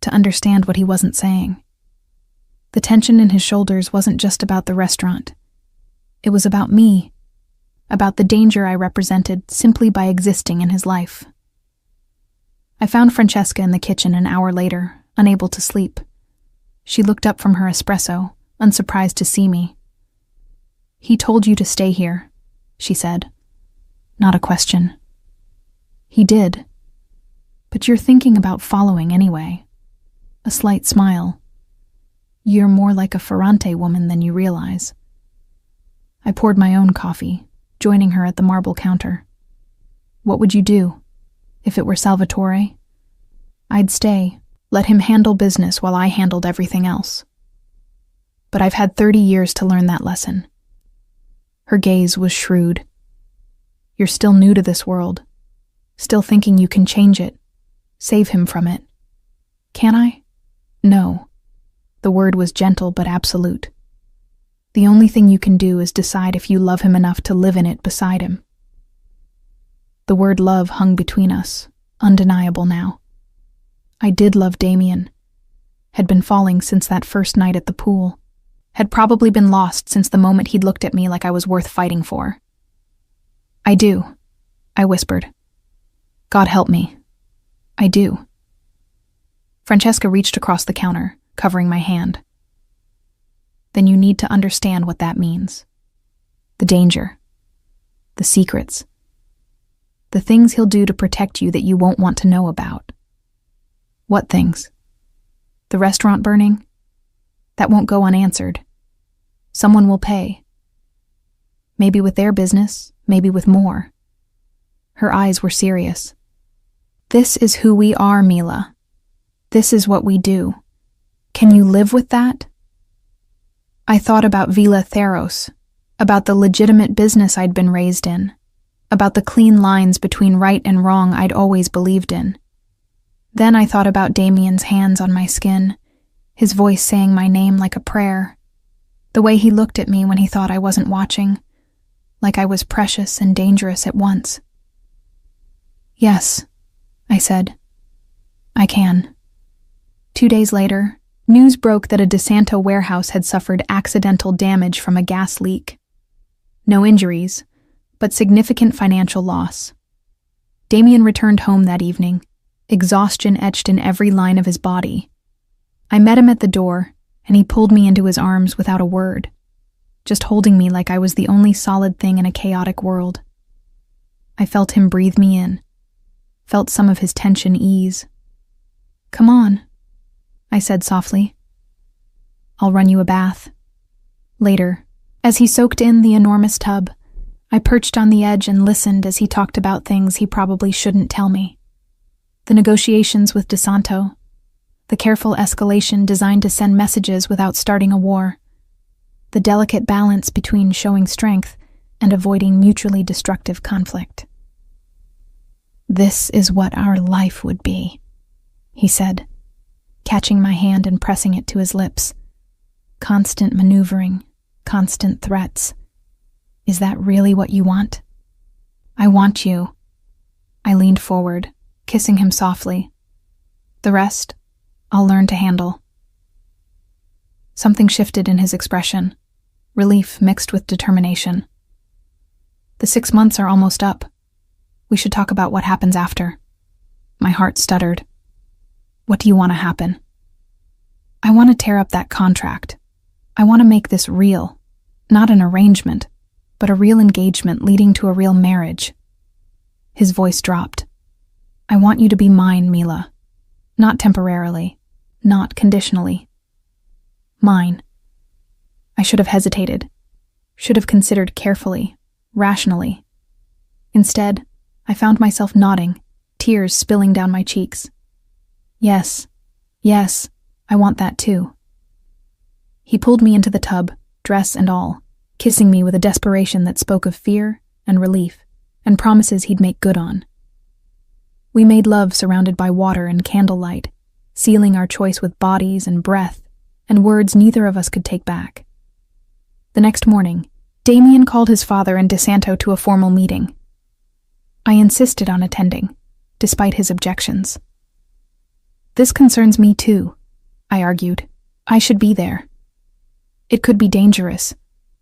to understand what he wasn't saying. The tension in his shoulders wasn't just about the restaurant. It was about me, about the danger I represented simply by existing in his life. I found Francesca in the kitchen an hour later, unable to sleep. She looked up from her espresso, unsurprised to see me. He told you to stay here, she said. Not a question. He did. But you're thinking about following anyway. A slight smile. You're more like a Ferrante woman than you realize. I poured my own coffee, joining her at the marble counter. What would you do? If it were Salvatore? I'd stay, let him handle business while I handled everything else. But I've had 30 years to learn that lesson. Her gaze was shrewd. You're still new to this world, still thinking you can change it, save him from it. Can I? No. The word was gentle but absolute. The only thing you can do is decide if you love him enough to live in it beside him. The word love hung between us, undeniable now. I did love Damien. Had been falling since that first night at the pool. Had probably been lost since the moment he'd looked at me like I was worth fighting for. I do, I whispered. God help me. I do. Francesca reached across the counter, covering my hand. Then you need to understand what that means. The danger. The secrets. The things he'll do to protect you that you won't want to know about. What things? The restaurant burning? That won't go unanswered. Someone will pay. Maybe with their business, maybe with more. Her eyes were serious. This is who we are, Mila. This is what we do. Can you live with that? I thought about Villa Theros, about the legitimate business I'd been raised in, about the clean lines between right and wrong I'd always believed in. Then I thought about Damien's hands on my skin, his voice saying my name like a prayer, the way he looked at me when he thought I wasn't watching, like I was precious and dangerous at once. Yes, I said. I can. 2 days later, news broke that a DeSanto warehouse had suffered accidental damage from a gas leak. No injuries, but significant financial loss. Damien returned home that evening, exhaustion etched in every line of his body. I met him at the door, and he pulled me into his arms without a word, just holding me like I was the only solid thing in a chaotic world. I felt him breathe me in, felt some of his tension ease. Come on, I said softly. I'll run you a bath. Later, as he soaked in the enormous tub, I perched on the edge and listened as he talked about things he probably shouldn't tell me. The negotiations with DeSanto, the careful escalation designed to send messages without starting a war, the delicate balance between showing strength and avoiding mutually destructive conflict. This is what our life would be, he said, catching my hand and pressing it to his lips. Constant maneuvering, constant threats. Is that really what you want? I want you. I leaned forward, kissing him softly. The rest, I'll learn to handle. Something shifted in his expression, relief mixed with determination. The 6 months are almost up. We should talk about what happens after. My heart stuttered. What do you want to happen? I want to tear up that contract. I want to make this real, not an arrangement, but a real engagement leading to a real marriage. His voice dropped. I want you to be mine, Mila. Not temporarily, not conditionally. Mine. I should have hesitated, should have considered carefully, rationally. Instead, I found myself nodding, tears spilling down my cheeks. Yes, I want that too. He pulled me into the tub, dress and all, kissing me with a desperation that spoke of fear and relief, and promises he'd make good on. We made love surrounded by water and candlelight, sealing our choice with bodies and breath, and words neither of us could take back. The next morning, Damien called his father and DeSanto to a formal meeting. I insisted on attending, despite his objections. This concerns me too, I argued. I should be there. It could be dangerous.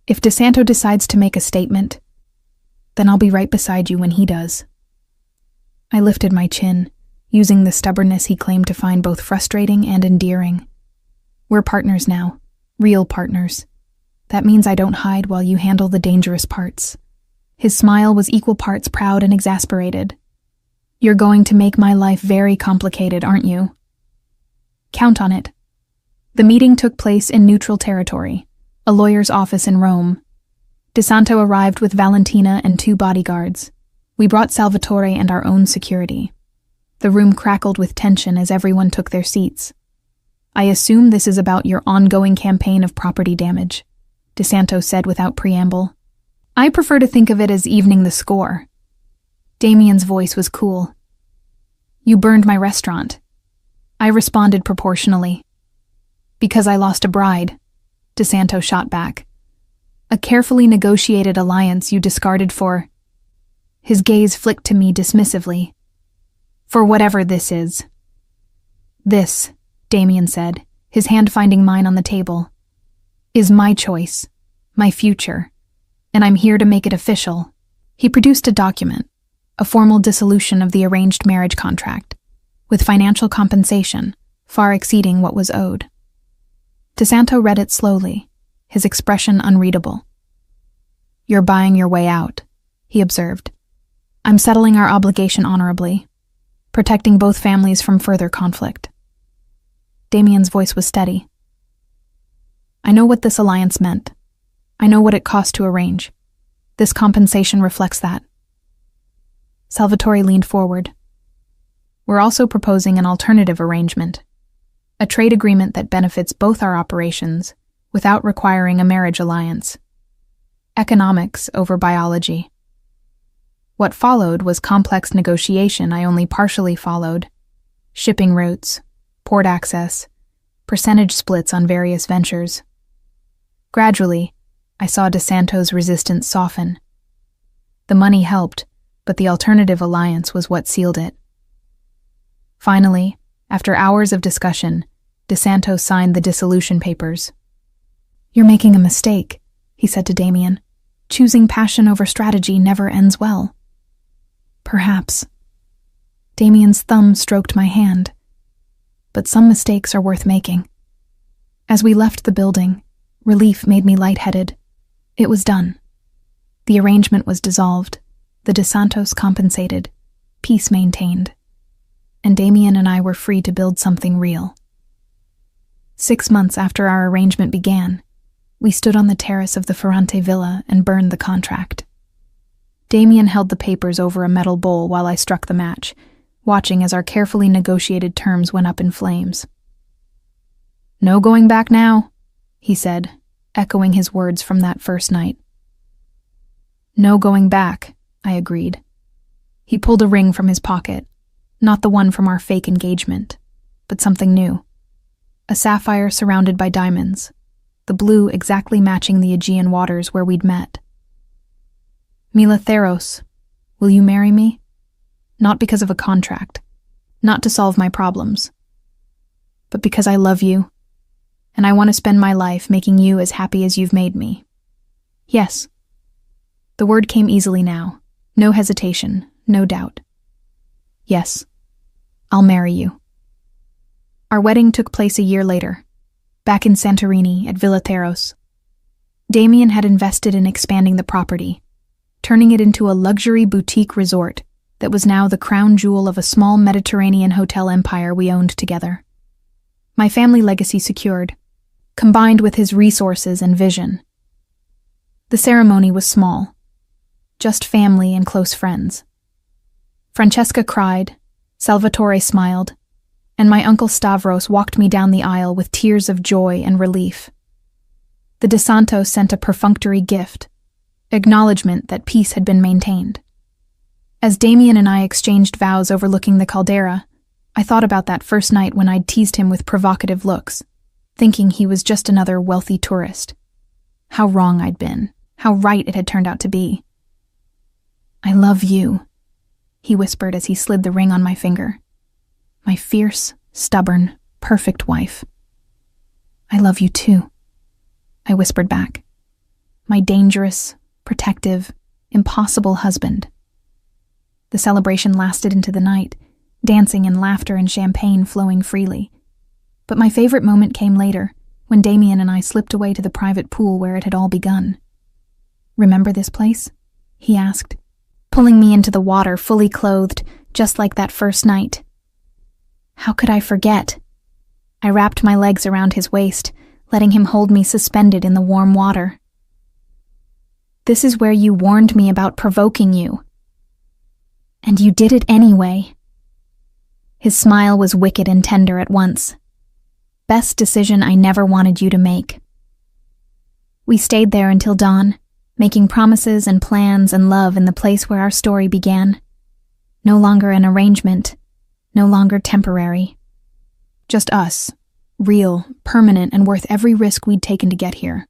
If DeSanto decides to make a statement, then I'll be right beside you when he does. I lifted my chin, using the stubbornness he claimed to find both frustrating and endearing. We're partners now, real partners. That means I don't hide while you handle the dangerous parts. His smile was equal parts proud and exasperated. You're going to make my life very complicated, aren't you? Count on it. The meeting took place in neutral territory, a lawyer's office in Rome. DeSanto arrived with Valentina and 2 bodyguards. We brought Salvatore and our own security. The room crackled with tension as everyone took their seats. I assume this is about your ongoing campaign of property damage, DeSanto said without preamble. I prefer to think of it as evening the score. Damien's voice was cool. You burned my restaurant. I responded proportionally. Because I lost a bride, DeSanto shot back. A carefully negotiated alliance you discarded for... His gaze flicked to me dismissively. For whatever this is. This, Damien said, his hand finding mine on the table, is my choice, my future, and I'm here to make it official. He produced a document, a formal dissolution of the arranged marriage contract, with financial compensation far exceeding what was owed. DeSanto read it slowly, his expression unreadable. You're buying your way out, he observed. I'm settling our obligation honorably, protecting both families from further conflict. Damien's voice was steady. I know what this alliance meant. I know what it cost to arrange. This compensation reflects that. Salvatore leaned forward. We're also proposing an alternative arrangement, a trade agreement that benefits both our operations without requiring a marriage alliance. Economics over biology. What followed was complex negotiation I only partially followed. Shipping routes, port access, percentage splits on various ventures. Gradually, I saw DeSanto's resistance soften. The money helped, but the alternative alliance was what sealed it. Finally, after hours of discussion, DeSanto signed the dissolution papers. You're making a mistake, he said to Damien. Choosing passion over strategy never ends well. Perhaps. Damien's thumb stroked my hand. But some mistakes are worth making. As we left the building, relief made me lightheaded. It was done. The arrangement was dissolved, the DeSantos compensated, peace maintained, and Damien and I were free to build something real. 6 months after our arrangement began, we stood on the terrace of the Ferrante villa and burned the contract. Damien held the papers over a metal bowl while I struck the match, watching as our carefully negotiated terms went up in flames. No going back now, he said, echoing his words from that first night. No going back, I agreed. He pulled a ring from his pocket, not the one from our fake engagement, but something new. A sapphire surrounded by diamonds, the blue exactly matching the Aegean waters where we'd met. Mila Theros, will you marry me? Not because of a contract, not to solve my problems, but because I love you, and I want to spend my life making you as happy as you've made me. Yes. The word came easily now, no hesitation, no doubt. Yes, I'll marry you. Our wedding took place a year later, back in Santorini at Villa Theros. Damien had invested in expanding the property, turning it into a luxury boutique resort that was now the crown jewel of a small Mediterranean hotel empire we owned together. My family legacy secured, combined with his resources and vision. The ceremony was small, just family and close friends. Francesca cried, Salvatore smiled, and my uncle Stavros walked me down the aisle with tears of joy and relief. The DeSantos sent a perfunctory gift, acknowledgement that peace had been maintained. As Damien and I exchanged vows overlooking the caldera, I thought about that first night when I'd teased him with provocative looks, thinking he was just another wealthy tourist. How wrong I'd been, how right it had turned out to be. I love you, he whispered as he slid the ring on my finger. My fierce, stubborn, perfect wife. I love you too, I whispered back. My dangerous, protective, impossible husband. The celebration lasted into the night, dancing and laughter and champagne flowing freely. But my favorite moment came later, when Damien and I slipped away to the private pool where it had all begun. Remember this place? He asked, pulling me into the water fully clothed, just like that first night. How could I forget? I wrapped my legs around his waist, letting him hold me suspended in the warm water. This is where you warned me about provoking you. And you did it anyway. His smile was wicked and tender at once. Best decision I never wanted you to make. We stayed there until dawn, making promises and plans and love in the place where our story began. No longer an arrangement, no longer temporary. Just us, real, permanent, and worth every risk we'd taken to get here.